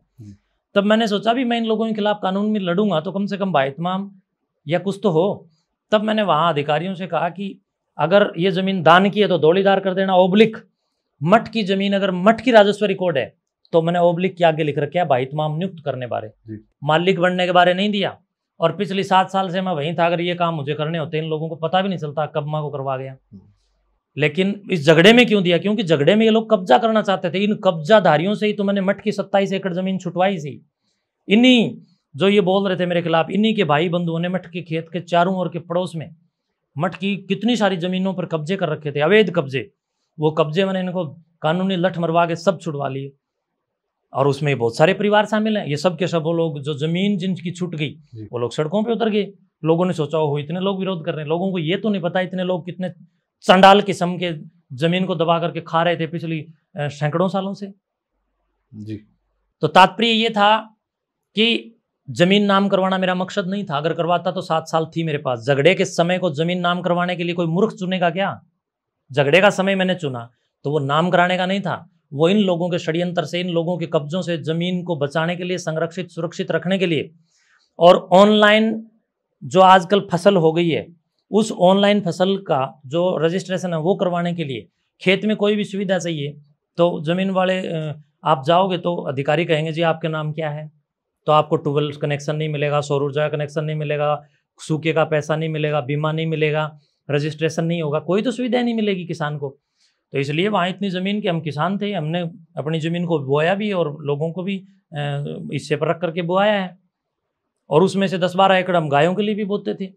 तब मैंने सोचा भी मैं इन लोगों के खिलाफ कानून में लड़ूंगा तो कम से कम बाहितमाम या कुछ तो हो। तब मैंने वहाँ अधिकारियों से कहा कि अगर ये ज़मीन दान की है तो दौड़ीदार कर देना, ओब्लिक मठ की ज़मीन अगर मठ की राजस्व रिकॉर्ड है तो मैंने ओब्लिक के आगे लिख रखा है बाहितमाम नियुक्त करने बारे, मालिक बनने के बारे नहीं दिया। और पिछले 7 साल से मैं वहीं था, अगर ये काम मुझे करने होते इन लोगों को पता भी नहीं चलता कब माँ को करवा गया। लेकिन इस झगड़े में क्यों दिया? क्योंकि झगड़े में ये लोग कब्जा करना चाहते थे। इन कब्जाधारियों से ही तो मैंने मठ की 27 एकड़ जमीन छुटवाई थी। इन्हीं जो ये बोल रहे थे मेरे खिलाफ, इन्हीं के भाई बंधुओं ने मठ के खेत के चारों ओर के पड़ोस में मठ की कितनी सारी जमीनों पर कब्जे कर रखे थे, अवैध कब्जे। वो कब्जे मैंने इनको कानूनी लठ मरवा के सब छुड़वा लिए। और उसमें बहुत सारे परिवार शामिल हैं। ये सब के सब वो लोग जो जमीन जिनकी छूट गई वो लोग सड़कों पे उतर गए। लोगों ने सोचा हो इतने लोग विरोध कर रहे हैं, लोगों को ये तो नहीं पता इतने लोग कितने चंडाल किस्म के जमीन को दबा करके खा रहे थे पिछली सैकड़ों सालों से जी। तो तात्पर्य ये था कि जमीन नाम करवाना मेरा मकसद नहीं था। अगर करवाता तो 7 साल थी मेरे पास। झगड़े के समय को जमीन नाम करवाने के लिए कोई मूर्ख चुनेगा क्या? झगड़े का समय मैंने चुना तो वो नाम कराने का नहीं था, वो इन लोगों के षड्यंत्र से, इन लोगों के कब्जों से जमीन को बचाने के लिए, संरक्षित सुरक्षित रखने के लिए। और ऑनलाइन जो आजकल फसल हो गई है, उस ऑनलाइन फसल का जो रजिस्ट्रेशन है वो करवाने के लिए, खेत में कोई भी सुविधा चाहिए तो जमीन वाले आप जाओगे तो अधिकारी कहेंगे जी आपके नाम क्या है, तो आपको ट्यूबवेल कनेक्शन नहीं मिलेगा, सौर ऊर्जा कनेक्शन नहीं मिलेगा, सूखे का पैसा नहीं मिलेगा, बीमा नहीं मिलेगा, रजिस्ट्रेशन नहीं होगा, कोई तो सुविधा नहीं मिलेगी किसान को। तो इसलिए वहाँ इतनी ज़मीन के हम किसान थे, हमने अपनी ज़मीन को बोया भी और लोगों को भी हिस्से पर रख करके बोया है। और उसमें से 10-12 एकड़ हम गायों के लिए भी बोते थे।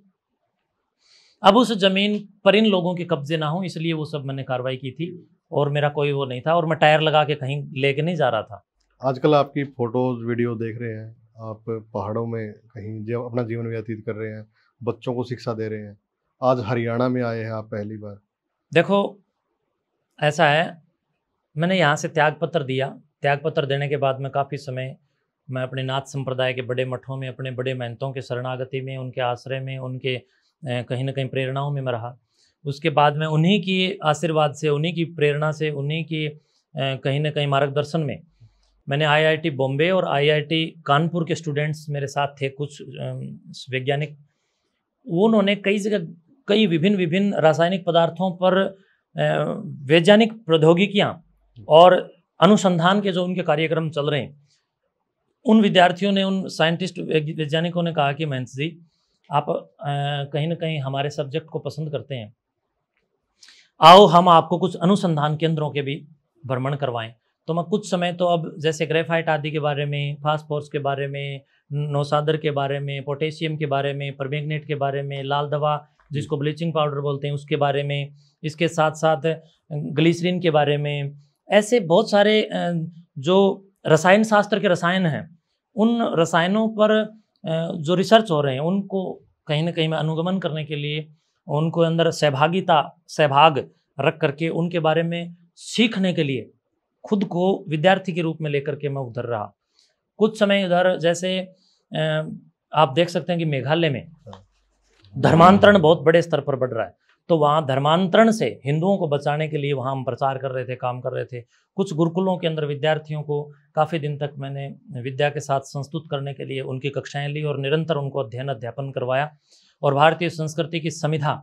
अब उस ज़मीन पर इन लोगों के कब्जे ना हो, इसलिए वो सब मैंने कार्रवाई की थी। और मेरा कोई वो नहीं था, और मैं टायर लगा के कहीं लेके नहीं जा रहा था। आजकल आपकी फ़ोटोज़ वीडियो देख रहे हैं, आप पहाड़ों में कहीं जो अपना जीवन व्यतीत कर रहे हैं, बच्चों को शिक्षा दे रहे हैं। आज हरियाणा में आए हैं आप पहली बार। देखो ऐसा है, मैंने यहाँ से त्यागपत्र दिया। त्यागपत्र देने के बाद में काफ़ी समय मैं अपने नाथ संप्रदाय के बड़े मठों में, अपने बड़े महंतों के शरणागति में, उनके आश्रय में, उनके कहीं ना कहीं प्रेरणाओं में मैं रहा। उसके बाद में उन्हीं की आशीर्वाद से, उन्हीं की प्रेरणा से, उन्हीं की कहीं ना कहीं मार्गदर्शन में मैंने आईआईटी बॉम्बे और आईआईटी कानपुर के स्टूडेंट्स मेरे साथ थे, कुछ वैज्ञानिक। उन्होंने कई जगह कई विभिन्न रासायनिक पदार्थों पर वैज्ञानिक प्रौद्योगिकियाँ और अनुसंधान के जो उनके कार्यक्रम चल रहे हैं, उन विद्यार्थियों ने, उन साइंटिस्ट वैज्ञानिकों ने कहा कि महंत जी आप कहीं ना कहीं हमारे सब्जेक्ट को पसंद करते हैं, आओ हम आपको कुछ अनुसंधान केंद्रों के भी भ्रमण करवाएं। तो मैं कुछ समय तो अब जैसे ग्रेफाइट आदि के बारे में, फास्फोरस के बारे में, नौसादर के बारे में, पोटेशियम के बारे में, परमैंगनेट के बारे में, लाल दवा जिसको ब्लीचिंग पाउडर बोलते हैं उसके बारे में, इसके साथ साथ ग्लिसरीन के बारे में, ऐसे बहुत सारे जो रसायन शास्त्र के रसायन हैं, उन रसायनों पर जो रिसर्च हो रहे हैं उनको कहीं ना कहीं मैं अनुगमन करने के लिए, उनको अंदर सहभाग रख करके उनके बारे में सीखने के लिए खुद को विद्यार्थी के रूप में लेकर के मैं उधर रहा। कुछ समय उधर जैसे आप देख सकते हैं कि मेघालय में धर्मांतरण बहुत बड़े स्तर पर बढ़ रहा है, तो वहाँ धर्मांतरण से हिंदुओं को बचाने के लिए वहाँ हम प्रचार कर रहे थे, काम कर रहे थे। कुछ गुरुकुलों के अंदर विद्यार्थियों को काफ़ी दिन तक मैंने विद्या के साथ संस्तुत करने के लिए उनकी कक्षाएं ली और निरंतर उनको अध्ययन अध्यापन करवाया। और भारतीय संस्कृति की समिधा,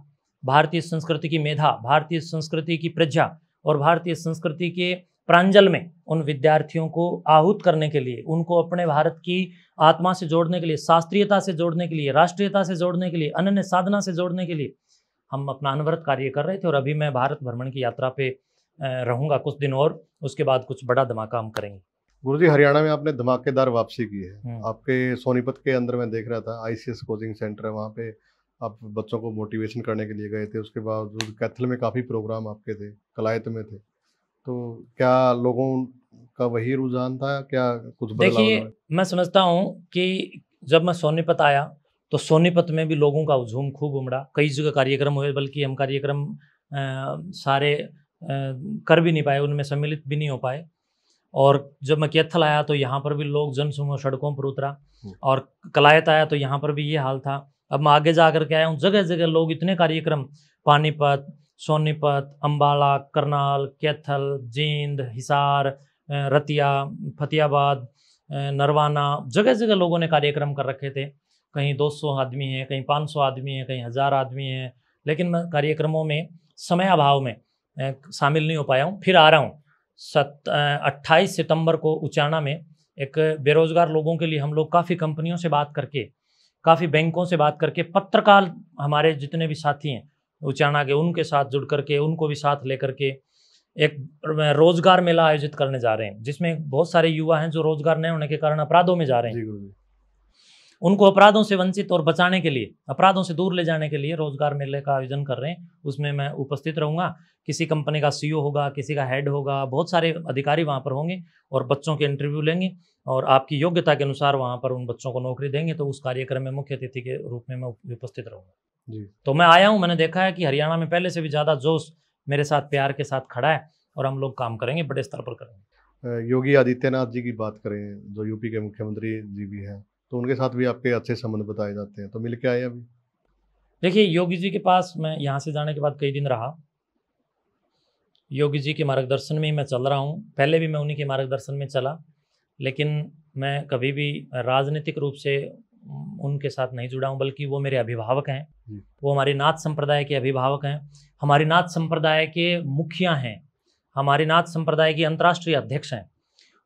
भारतीय संस्कृति की मेधा, भारतीय संस्कृति की प्रज्ञा और भारतीय संस्कृति के प्रांजल में उन विद्यार्थियों को आहूत करने के लिए, उनको अपने भारत की आत्मा से जोड़ने के लिए, शास्त्रीयता से जोड़ने के लिए, राष्ट्रीयता से जोड़ने के लिए, अनन्य साधना से जोड़ने के लिए हम अपना अनवरत कार्य कर रहे थे। और अभी मैं भारत भ्रमण की यात्रा पे रहूँगा कुछ दिन और, उसके बाद कुछ बड़ा धमाका हम करेंगे। गुरुजी, हरियाणा में आपने धमाकेदार वापसी की है। हम्म। आपके सोनीपत के अंदर मैं देख रहा था आईसीएस कोचिंग सेंटर है, वहाँ पे आप बच्चों को मोटिवेशन करने के लिए गए थे। उसके बावजूद कैथल में काफ़ी प्रोग्राम आपके थे, कलायत में थे। तो क्या लोगों का वही रुझान था, क्या कुछ बदलाव देखिए, हुआ? मैं समझता हूँ कि जब मैं सोनीपत आया तो सोनीपत में भी लोगों का हुजूम खूब उमड़ा। कई जगह कार्यक्रम हुए, बल्कि हम कार्यक्रम सारे कर भी नहीं पाए, उनमें सम्मिलित भी नहीं हो पाए। और जब मैं कैथल आया तो यहाँ पर भी लोग जनसमूह सड़कों पर उतरा, और कलायत आया तो यहाँ पर भी ये हाल था। अब मैं आगे जा कर के आया हूँ, जगह जगह लोग, इतने कार्यक्रम, पानीपत, सोनीपत, अम्बाला, करनाल, कैथल, जींद, हिसार, रतिया, फतेहाबाद, नरवाना, जगह जगह लोगों ने कार्यक्रम कर रखे थे। कहीं 200 आदमी हैं, कहीं 500 आदमी हैं, कहीं 1000 आदमी हैं। लेकिन मैं कार्यक्रमों में समय अभाव में शामिल नहीं हो पाया हूँ। फिर आ रहा हूँ 28 सितंबर को उचाना में एक बेरोजगार लोगों के लिए हम लोग काफ़ी कंपनियों से बात करके, काफ़ी बैंकों से बात करके, पत्रकार हमारे जितने भी साथी हैं उचाना के, उनके साथ जुड़ करके, उनको भी साथ लेकर के एक रोजगार मेला आयोजित करने जा रहे हैं, जिसमें बहुत सारे युवा हैं जो रोजगार नहीं होने के कारण अपराधों में जा रहे हैं। जी गुरुजी। उनको अपराधों से वंचित और बचाने के लिए, अपराधों से दूर ले जाने के लिए रोजगार मेले का आयोजन कर रहे हैं। उसमें मैं उपस्थित रहूंगा। किसी कंपनी का सीईओ होगा, किसी का हेड होगा, बहुत सारे अधिकारी वहां पर होंगे और बच्चों के इंटरव्यू लेंगे और आपकी योग्यता के अनुसार वहां पर उन बच्चों को नौकरी देंगे। तो उस कार्यक्रम में मुख्य अतिथि के रूप में मैं उपस्थित रहूंगा। जी। तो मैं आया हूँ, मैंने देखा है कि हरियाणा में पहले से भी ज़्यादा जोश मेरे साथ, प्यार के साथ खड़ा है और हम लोग काम करेंगे, बड़े स्तर पर करेंगे। योगी आदित्यनाथ जी की बात करें, जो यूपी के मुख्यमंत्री जी भी हैं, तो उनके साथ भी आपके अच्छे संबंध बताए जाते हैं, तो मिल के आए अभी? देखिए, योगी जी के पास मैं यहाँ से जाने के बाद कई दिन रहा। योगी जी के मार्गदर्शन में ही मैं चल रहा हूँ। पहले भी मैं उन्हीं के मार्गदर्शन में चला, लेकिन मैं कभी भी राजनीतिक रूप से उनके साथ नहीं जुड़ा हूँ, बल्कि वो मेरे अभिभावक हैं। वो हमारी नाथ संप्रदाय के अभिभावक हैं, हमारी नाथ संप्रदाय के मुखिया हैं, हमारी नाथ संप्रदाय के अंतर्राष्ट्रीय अध्यक्ष हैं।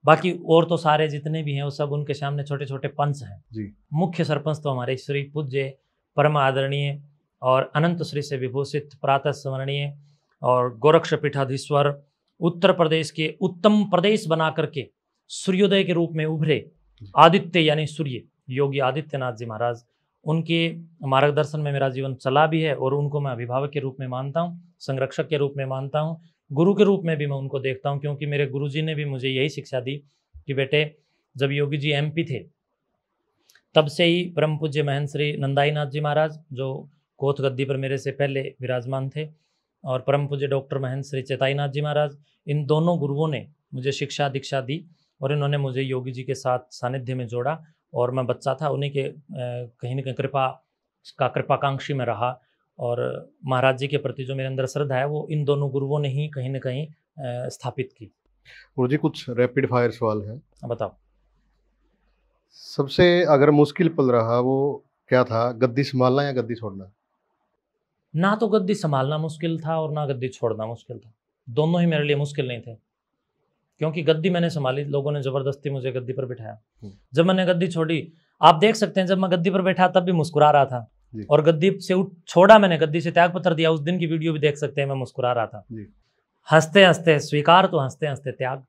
बाकी और तो सारे जितने भी हैं वो सब उनके सामने छोटे छोटे पंच हैं जी। मुख्य सरपंच तो हमारे श्री पूज्य, परम आदरणीय और अनंत श्री से विभूषित, प्रातः स्मरणीय और गोरक्षपीठाधीश्वर, उत्तर प्रदेश के उत्तम प्रदेश बना करके सूर्योदय के रूप में उभरे आदित्य यानी सूर्य, योगी आदित्यनाथ जी महाराज, उनके मार्गदर्शन में मेरा जीवन चला भी है और उनको मैं अभिभावक के रूप में मानता हूँ, संरक्षक के रूप में मानता हूँ, गुरु के रूप में भी मैं उनको देखता हूँ। क्योंकि मेरे गुरुजी ने भी मुझे यही शिक्षा दी कि बेटे, जब योगी जी एमपी थे तब से ही परम पूज्य महंत श्री नंदाई नाथ जी महाराज, जो कोथ गद्दी पर मेरे से पहले विराजमान थे, और परम पूज्य डॉक्टर महंत श्री चेताई नाथ जी महाराज, इन दोनों गुरुओं ने मुझे शिक्षा दीक्षा दी और इन्होंने मुझे योगी जी के साथ सानिध्य में जोड़ा। और मैं बच्चा था, उन्हीं के कहीं न कहीं कृपाकांक्षी में रहा और महाराज जी के प्रति जो मेरे अंदर श्रद्धा है वो इन दोनों गुरुओं ने ही कहीं न कहीं स्थापित की। गुरुजी, कुछ रैपिड फायर सवाल है, बताओ। सबसे अगर मुश्किल पल रहा वो क्या था, गद्दी संभालना या गद्दी छोड़ना? ना तो गद्दी संभालना मुश्किल था और ना गद्दी छोड़ना मुश्किल था। दोनों ही मेरे लिए मुश्किल नहीं थे, क्योंकि गद्दी मैंने संभाली, लोगों ने जबरदस्ती मुझे गद्दी पर बिठाया। जब मैंने गद्दी छोड़ी, आप देख सकते हैं, जब मैं गद्दी पर बैठा तब भी मुस्कुरा रहा था, और गद्दी से छोड़ा, मैंने गद्दी से त्याग पत्र दिया, उस दिन की वीडियो भी देख सकते हैं, मैं मुस्कुरा रहा था। हंसते हंसते स्वीकार तो हंसते हंसते त्याग,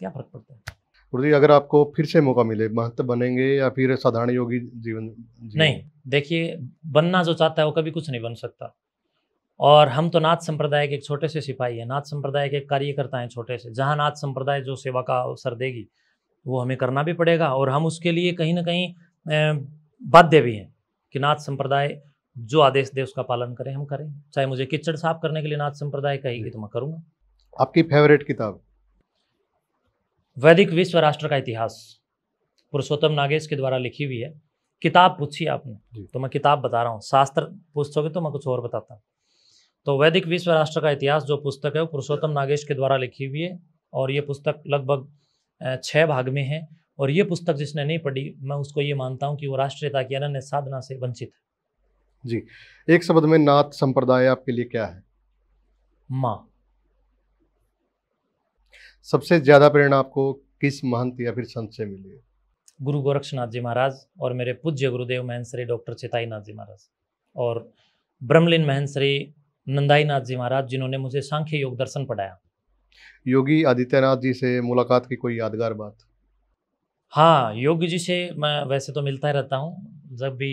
क्या फर्क पड़ता है। गुरुजी, अगर आपको फिर से मौका मिले, महंत बनेंगे या फिर साधारण योगी जीवन? नहीं, देखिए, बनना जो चाहता है वो कभी कुछ नहीं बन सकता। और हम तो नाथ संप्रदाय के एक छोटे से सिपाही हैं, नाथ संप्रदाय के कार्यकर्ता हैं छोटे से। जहाँ नाथ संप्रदाय जो सेवा का अवसर देगी वो हमें करना भी पड़ेगा, और हम उसके लिए कहीं ना कहीं बाध्य भी हैं कि नाथ संप्रदाय जो आदेश दे उसका पालन करें, हम करें। चाहे मुझे किचड़ साफ करने के लिए नाथ संप्रदाय कहेगी तो मैं करूँगा। आपकी फेवरेट किताब? वैदिक विश्व राष्ट्र का इतिहास, पुरुषोत्तम नागेश के द्वारा लिखी हुई है। किताब पूछी आपने तो मैं किताब बता रहा हूँ, शास्त्र पूछोगे तो मैं कुछ और बताता हूँ। तो वैदिक विश्व राष्ट्र का इतिहास जो पुस्तक है वो पुरुषोत्तम नागेश के द्वारा लिखी हुई है, और ये पुस्तक लगभग 6 भाग में है। और ये पुस्तक जिसने नहीं पढ़ी, मैं उसको ये मानता हूँ कि वो राष्ट्रीयता की अनन्य साधना से वंचित है। जी, एक शब्द में नाथ संप्रदाय आपके लिए क्या है? माँ। सबसे ज्यादा प्रेरणा आपको किस महंत या फिर संत से मिली है? गुरु गोरक्षनाथ जी महाराज और मेरे पूज्य गुरुदेव महंत श्री डॉक्टर चेताई नाथ जी महाराज। और ब्रह्मलीन महंत श्री नंदाई नाथ जी महाराज, जिन्होंने मुझे सांख्य योग दर्शन पढ़ाया। योगी आदित्यनाथ जी से मुलाकात की कोई यादगार बात? हाँ, योगी जी से मैं वैसे तो मिलता ही रहता हूँ। जब भी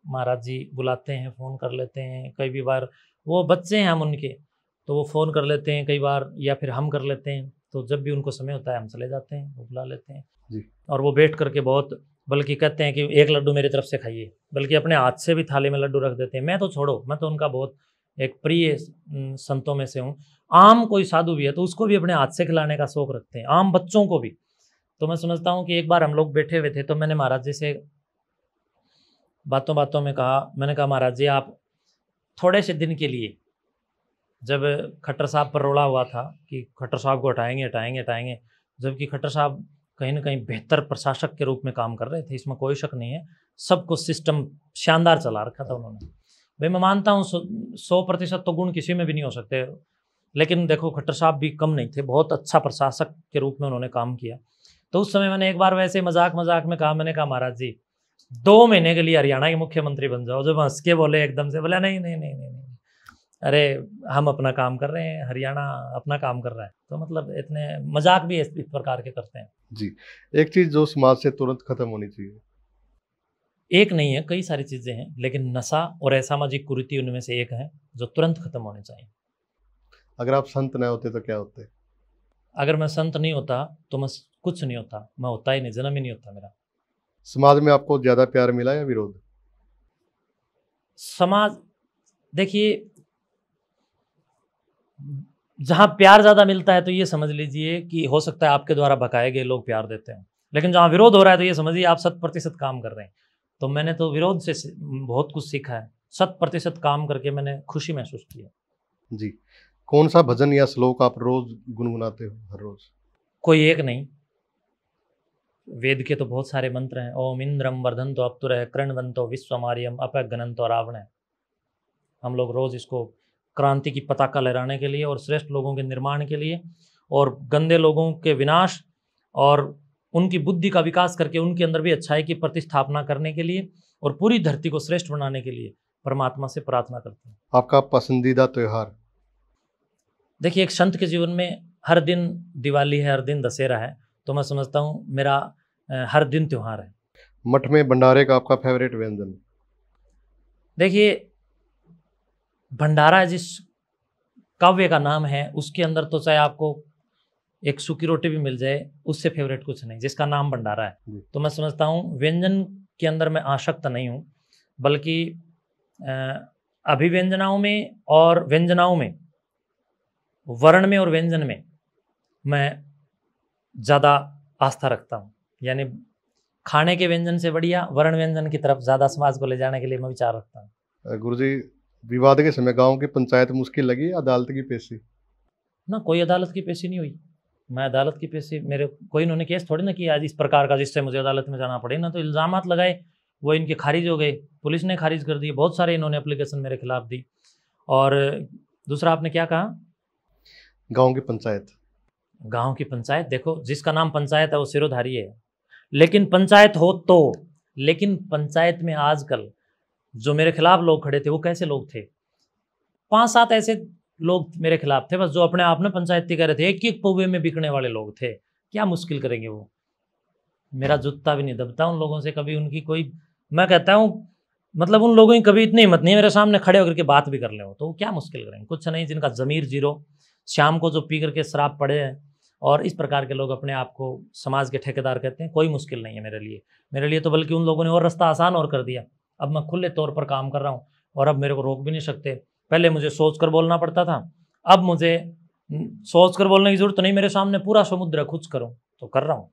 महाराज जी बुलाते हैं, फ़ोन कर लेते हैं। कई भी बार वो बच्चे हैं हम उनके, तो वो फ़ोन कर लेते हैं कई बार, या फिर हम कर लेते हैं। तो जब भी उनको समय होता है हम चले जाते हैं, वो बुला लेते हैं जी। और वो बैठ करके बहुत, बल्कि कहते हैं कि एक लड्डू मेरी तरफ से खाइए, बल्कि अपने हाथ से भी थाली में लड्डू रख देते हैं। मैं तो छोड़ो, मैं तो उनका बहुत एक प्रिय संतों में से हूँ। आम कोई साधु भी है तो उसको भी अपने हाथ से खिलाने का शौक रखते हैं, आम बच्चों को भी। तो मैं समझता हूँ कि एक बार हम लोग बैठे हुए थे, तो मैंने महाराज जी से बातों बातों में कहा, मैंने कहा महाराज जी आप थोड़े से दिन के लिए, जब खट्टर साहब पर रोड़ा हुआ था कि खट्टर साहब को हटाएंगे हटाएंगे हटाएंगे, जबकि खट्टर साहब कहीं ना कहीं बेहतर प्रशासक के रूप में काम कर रहे थे, इसमें कोई शक नहीं है। सबको सिस्टम शानदार चला रखा था उन्होंने। भाई मैं मानता हूँ 100% तो गुण किसी में भी नहीं हो सकते, लेकिन देखो खट्टर साहब भी कम नहीं थे, बहुत अच्छा प्रशासक के रूप में उन्होंने काम किया। तो उस समय मैंने एक बार वैसे मजाक मजाक में कहा, मैंने कहा महाराज जी 2 महीने के लिए हरियाणा के मुख्यमंत्री बन जाओ। जब हंस के बोले एकदम से, बोला नहीं नहीं नहीं नहीं नहीं, अरे हम अपना काम कर रहे हैं, हरियाणा अपना काम कर रहा है। तो मतलब इतने मजाक भी इस प्रकार के करते हैं। जी। एक चीज़ जो समाज से तुरंत खत्म होनी चाहिए? एक नहीं है, कई सारी चीज़ें हैं, लेकिन नशा और असामाजिक कुरीति उनमें से एक है जो तुरंत खत्म होने चाहिए। अगर आप संत न होते तो क्या होते? अगर मैं संत नहीं होता तो मैं कुछ नहीं होता, मैं होता ही नहीं, जन्म ही नहीं होता मेरा। समाज में आपको ज़्यादा प्यार मिला या विरोध? समाज, देखिए जहाँ प्यार ज़्यादा मिलता है तो ये समझ लीजिए कि हो सकता है आपके द्वारा भकाए गए लोग प्यार देते हैं, लेकिन जहाँ विरोध हो रहा है तो ये समझिए आप 100% काम कर रहे हैं। तो मैंने तो विरोध से बहुत कुछ सीखा है, 100% काम करके मैंने खुशी महसूस की है। जी। कौन सा भजन या श्लोक आप रोज गुनगुनाते हो हर रोज? कोई एक नहीं, वेद के तो बहुत सारे मंत्र हैं। ओम इंद्रम वर्धन्तो अप्तुरः कृण्वन्तो विश्वमार्यम अपगनन्तो रावणः। हम लोग रोज़ इसको क्रांति की पताका लहराने के लिए और श्रेष्ठ लोगों के निर्माण के लिए और गंदे लोगों के विनाश और उनकी बुद्धि का विकास करके उनके अंदर भी अच्छाई की प्रतिस्थापना करने के लिए और पूरी धरती को श्रेष्ठ बनाने के लिए परमात्मा से प्रार्थना करते हैं। आपका पसंदीदा त्योहार? देखिए, एक संत के जीवन में हर दिन दिवाली है, हर दिन दशहरा है, तो मैं समझता हूँ मेरा हर दिन त्यौहार है। मठ में भंडारे का आपका फेवरेट व्यंजन? देखिए, भंडारा जिस काव्य का नाम है उसके अंदर तो चाहे आपको एक सूखी रोटी भी मिल जाए, उससे फेवरेट कुछ नहीं, जिसका नाम भंडारा है। तो मैं समझता हूँ व्यंजन के अंदर मैं आसक्त नहीं हूँ, बल्कि अभिव्यंजनाओं में और व्यंजनाओं में, वर्ण में और व्यंजन में मैं ज़्यादा आस्था रखता हूँ। यानी खाने के व्यंजन से बढ़िया वर्ण व्यंजन की तरफ ज़्यादा समाज को ले जाने के लिए मैं विचार रखता हूँ। गुरुजी, विवाद के समय गांव की पंचायत मुश्किल लगी, अदालत की पेशी? ना, कोई अदालत की पेशी नहीं हुई। मैं अदालत की पेशी, मेरे कोई इन्होंने केस थोड़ी ना किया आज इस प्रकार का जिससे मुझे अदालत में जाना पड़े। ना तो इल्ज़ामात लगाए, वो इनके खारिज हो गए, पुलिस ने खारिज कर दिए, बहुत सारे इन्होंने एप्लीकेशन मेरे खिलाफ दी। और दूसरा आपने क्या कहा? गांव की पंचायत। गांव की पंचायत, देखो जिसका नाम पंचायत है वो सिरोधारी है, लेकिन पंचायत हो तो, लेकिन पंचायत में आजकल जो मेरे खिलाफ लोग खड़े थे वो कैसे लोग थे? 5-7 ऐसे लोग मेरे खिलाफ थे बस, जो अपने आप में पंचायती कह रहे थे, एक एक पौवे में बिकने वाले लोग थे। क्या मुश्किल करेंगे वो? मेरा जूता भी नहीं दबता उन लोगों से कभी, उनकी कोई, मैं कहता हूँ मतलब उन लोगों की कभी इतनी हिम्मत नहीं है मेरे सामने खड़े होकर के बात भी कर ले, तो वो क्या मुश्किल करेंगे? कुछ नहीं, जिनका ज़मीर जीरो, शाम को जो पी करके शराब पड़े हैं और इस प्रकार के लोग अपने आप को समाज के ठेकेदार कहते हैं, कोई मुश्किल नहीं है मेरे लिए तो बल्कि उन लोगों ने और रास्ता आसान और कर दिया। अब मैं खुले तौर पर काम कर रहा हूँ और अब मेरे को रोक भी नहीं सकते। पहले मुझे सोच कर बोलना पड़ता था, अब मुझे सोच कर बोलने की जरूरत नहीं, मेरे सामने पूरा समुद्र है, कुछ करूँ तो कर रहा हूँ।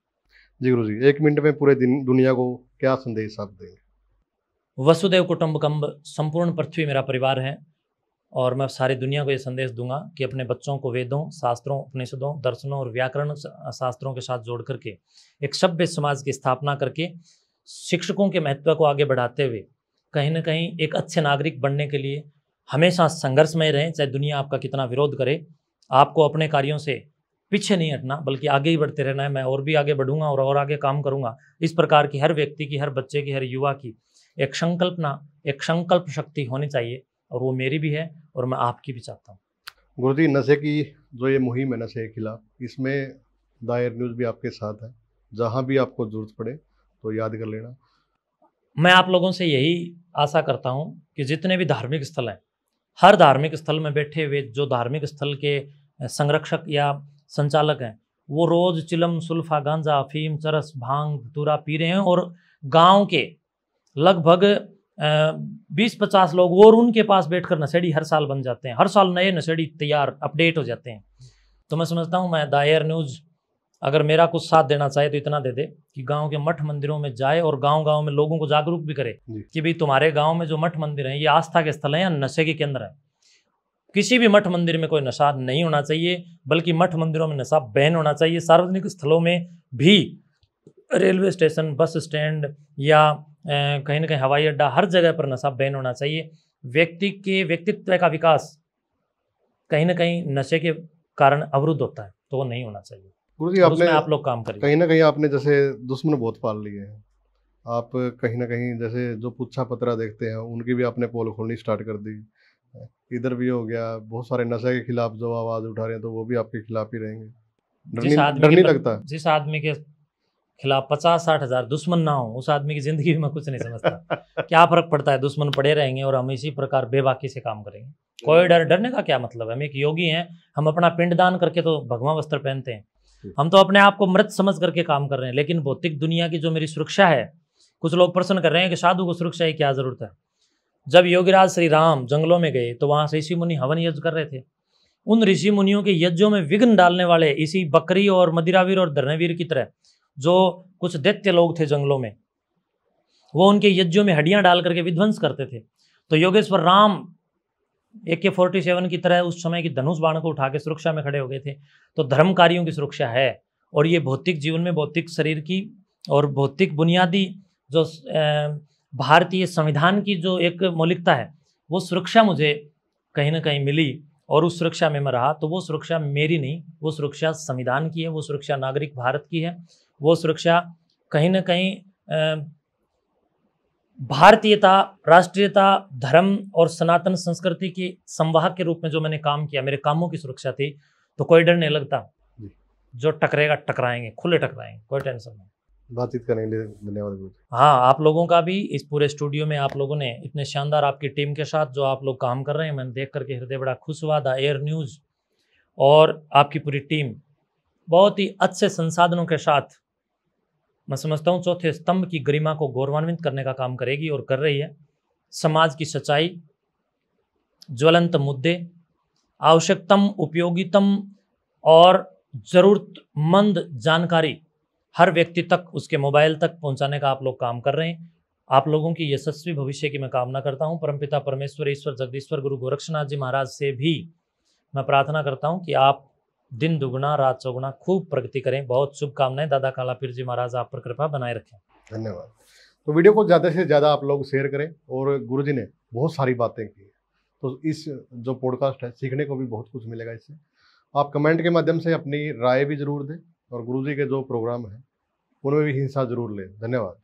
जी गुरुजी, 1 मिनट में पूरे दुनिया को क्या संदेश आप देंगे? वसुदेव कुटुंबकम, संपूर्ण पृथ्वी मेरा परिवार है और मैं सारी दुनिया को ये संदेश दूंगा कि अपने बच्चों को वेदों, शास्त्रों, उपनिषदों, दर्शनों और व्याकरण शास्त्रों के साथ जोड़ करके एक सभ्य समाज की स्थापना करके शिक्षकों के महत्व को आगे बढ़ाते हुए कहीं ना कहीं एक अच्छे नागरिक बनने के लिए हमेशा संघर्ष में रहें। चाहे दुनिया आपका कितना विरोध करे, आपको अपने कार्यों से पीछे नहीं हटना, बल्कि आगे ही बढ़ते रहना है। मैं और भी आगे बढ़ूंगा और आगे काम करूंगा। इस प्रकार की हर व्यक्ति की, हर बच्चे की, हर युवा की एक संकल्प शक्ति होनी चाहिए और वो मेरी भी है और मैं आपकी भी चाहता हूँ। गुरुजी, नशे की जो ये मुहिम है नशे के खिलाफ, इसमें दायर न्यूज़ भी आपके साथ है। जहाँ भी आपको जरूरत पड़े तो याद कर लेना। मैं आप लोगों से यही आशा करता हूँ कि जितने भी धार्मिक स्थल हैं, हर धार्मिक स्थल में बैठे हुए जो धार्मिक स्थल के संरक्षक या संचालक हैं, वो रोज चिलम, सुल्फा, गांजा, अफीम, चरस, भांग, धतूरा पी रहे हैं और गांव के लगभग 20-50 लोग और उनके पास बैठकर नशेड़ी हर साल बन जाते हैं। हर साल नए नशेड़ी तैयार अपडेट हो जाते हैं। तो मैं समझता हूँ, मैं दायर न्यूज़ अगर मेरा कुछ साथ देना चाहे तो इतना दे दे कि गांव के मठ मंदिरों में जाए और गांव-गांव में लोगों को जागरूक भी करे कि भाई तुम्हारे गांव में जो मठ मंदिर हैं ये आस्था के स्थल हैं या नशे के केंद्र हैं। किसी भी मठ मंदिर में कोई नशा नहीं होना चाहिए, बल्कि मठ मंदिरों में नशा बैन होना चाहिए। सार्वजनिक स्थलों में भी, रेलवे स्टेशन, बस स्टैंड या कहीं ना कहीं हवाई अड्डा, हर जगह पर नशा बैन होना चाहिए। व्यक्ति के व्यक्तित्व का विकास कहीं ना कहीं नशे के कारण अवरुद्ध होता है, तो वो नहीं होना चाहिए। गुरुजी, आपने आप लोग काम करिए। कहीं ना कहीं आपने जैसे दुश्मन बहुत पाल लिए हैं। आप कहीं ना कहीं जैसे जो पुच्छा पत्रा देखते हैं उनकी भी आपने पोल खोलनी स्टार्ट कर दी। इधर भी हो गया, बहुत सारे नशे के खिलाफ जो आवाज़ उठा रहे हैं तो वो भी आपके खिलाफ ही रहेंगे। डर नहीं लगता? जिस आदमी के खिलाफ 50-60 हज़ार दुश्मन ना हो, उस आदमी की जिंदगी में मैं कुछ नहीं समझता। क्या फर्क पड़ता है, दुश्मन पड़े रहेंगे और हम इसी प्रकार बेबाकी से काम करेंगे। कोई डरने का क्या मतलब है? हम एक योगी हैं, हम अपना पिंडदान करके तो भगवा वस्त्र पहनते हैं। हम तो अपने आप को मृत समझ करके काम कर रहे हैं। लेकिन भौतिक दुनिया की जो मेरी सुरक्षा है, कुछ लोग प्रश्न कर रहे हैं कि साधु को सुरक्षा की क्या जरूरत है। जब योगीराज श्री राम जंगलों में गए तो वहां से ऋषि मुनि हवन यज्ञ कर रहे थे। उन ऋषि मुनियों के यज्ञों में विघ्न डालने वाले इसी बकरी और मदिरावीर और धर्मवीर की तरह जो कुछ दैत्य लोग थे जंगलों में, वो उनके यज्ञों में हड्डियां डाल करके विध्वंस करते थे। तो योगेश्वर राम AK-47 की तरह उस समय की धनुष बाण को उठा के सुरक्षा में खड़े हो गए थे। तो धर्म कार्यों की सुरक्षा है, और ये भौतिक जीवन में भौतिक शरीर की और भौतिक बुनियादी जो भारतीय संविधान की जो एक मौलिकता है, वो सुरक्षा मुझे कहीं ना कहीं मिली और उस सुरक्षा में मैं रहा। तो वो सुरक्षा मेरी नहीं, वो सुरक्षा संविधान की है, वो सुरक्षा नागरिक भारत की है, वो सुरक्षा कहीं ना कहीं भारतीयता, राष्ट्रीयता, धर्म और सनातन संस्कृति की संवाहक के रूप में जो मैंने काम किया, मेरे कामों की सुरक्षा थी। तो कोई डर नहीं लगता, जो टकरेगा टकराएंगे, खुले टकराएंगे, कोई टेंशन नहीं। बातचीत करने के लिए धन्यवाद। हाँ, आप लोगों का भी, इस पूरे स्टूडियो में आप लोगों ने इतने शानदार आपकी टीम के साथ जो आप लोग काम कर रहे हैं, मैंने देख करके हृदय बड़ा खुश हुआ। द एयर न्यूज़ और आपकी पूरी टीम बहुत ही अच्छे संसाधनों के साथ, मैं समझता हूँ, चौथे स्तंभ की गरिमा को गौरवान्वित करने का काम करेगी और कर रही है। समाज की सच्चाई, ज्वलंत मुद्दे, आवश्यकतम, उपयोगितम और ज़रूरतमंद जानकारी हर व्यक्ति तक, उसके मोबाइल तक पहुंचाने का आप लोग काम कर रहे हैं। आप लोगों की यशस्वी भविष्य की मैं कामना करता हूं। परमपिता परमेश्वर, ईश्वर, जगदीश्वर, गुरु गोरक्षनाथ जी महाराज से भी मैं प्रार्थना करता हूं कि आप दिन दुगुना रात चौगुना खूब प्रगति करें। बहुत शुभकामनाएं। दादा काला पीर जी महाराज आप पर कृपा बनाए रखें। धन्यवाद। तो वीडियो को ज़्यादा से ज़्यादा आप लोग शेयर करें। और गुरुजी ने बहुत सारी बातें की, तो इस जो पॉडकास्ट है सीखने को भी बहुत कुछ मिलेगा इससे। आप कमेंट के माध्यम से अपनी राय भी जरूर दें और गुरुजी के जो प्रोग्राम हैं उनमें भी हिस्सा जरूर लें। धन्यवाद।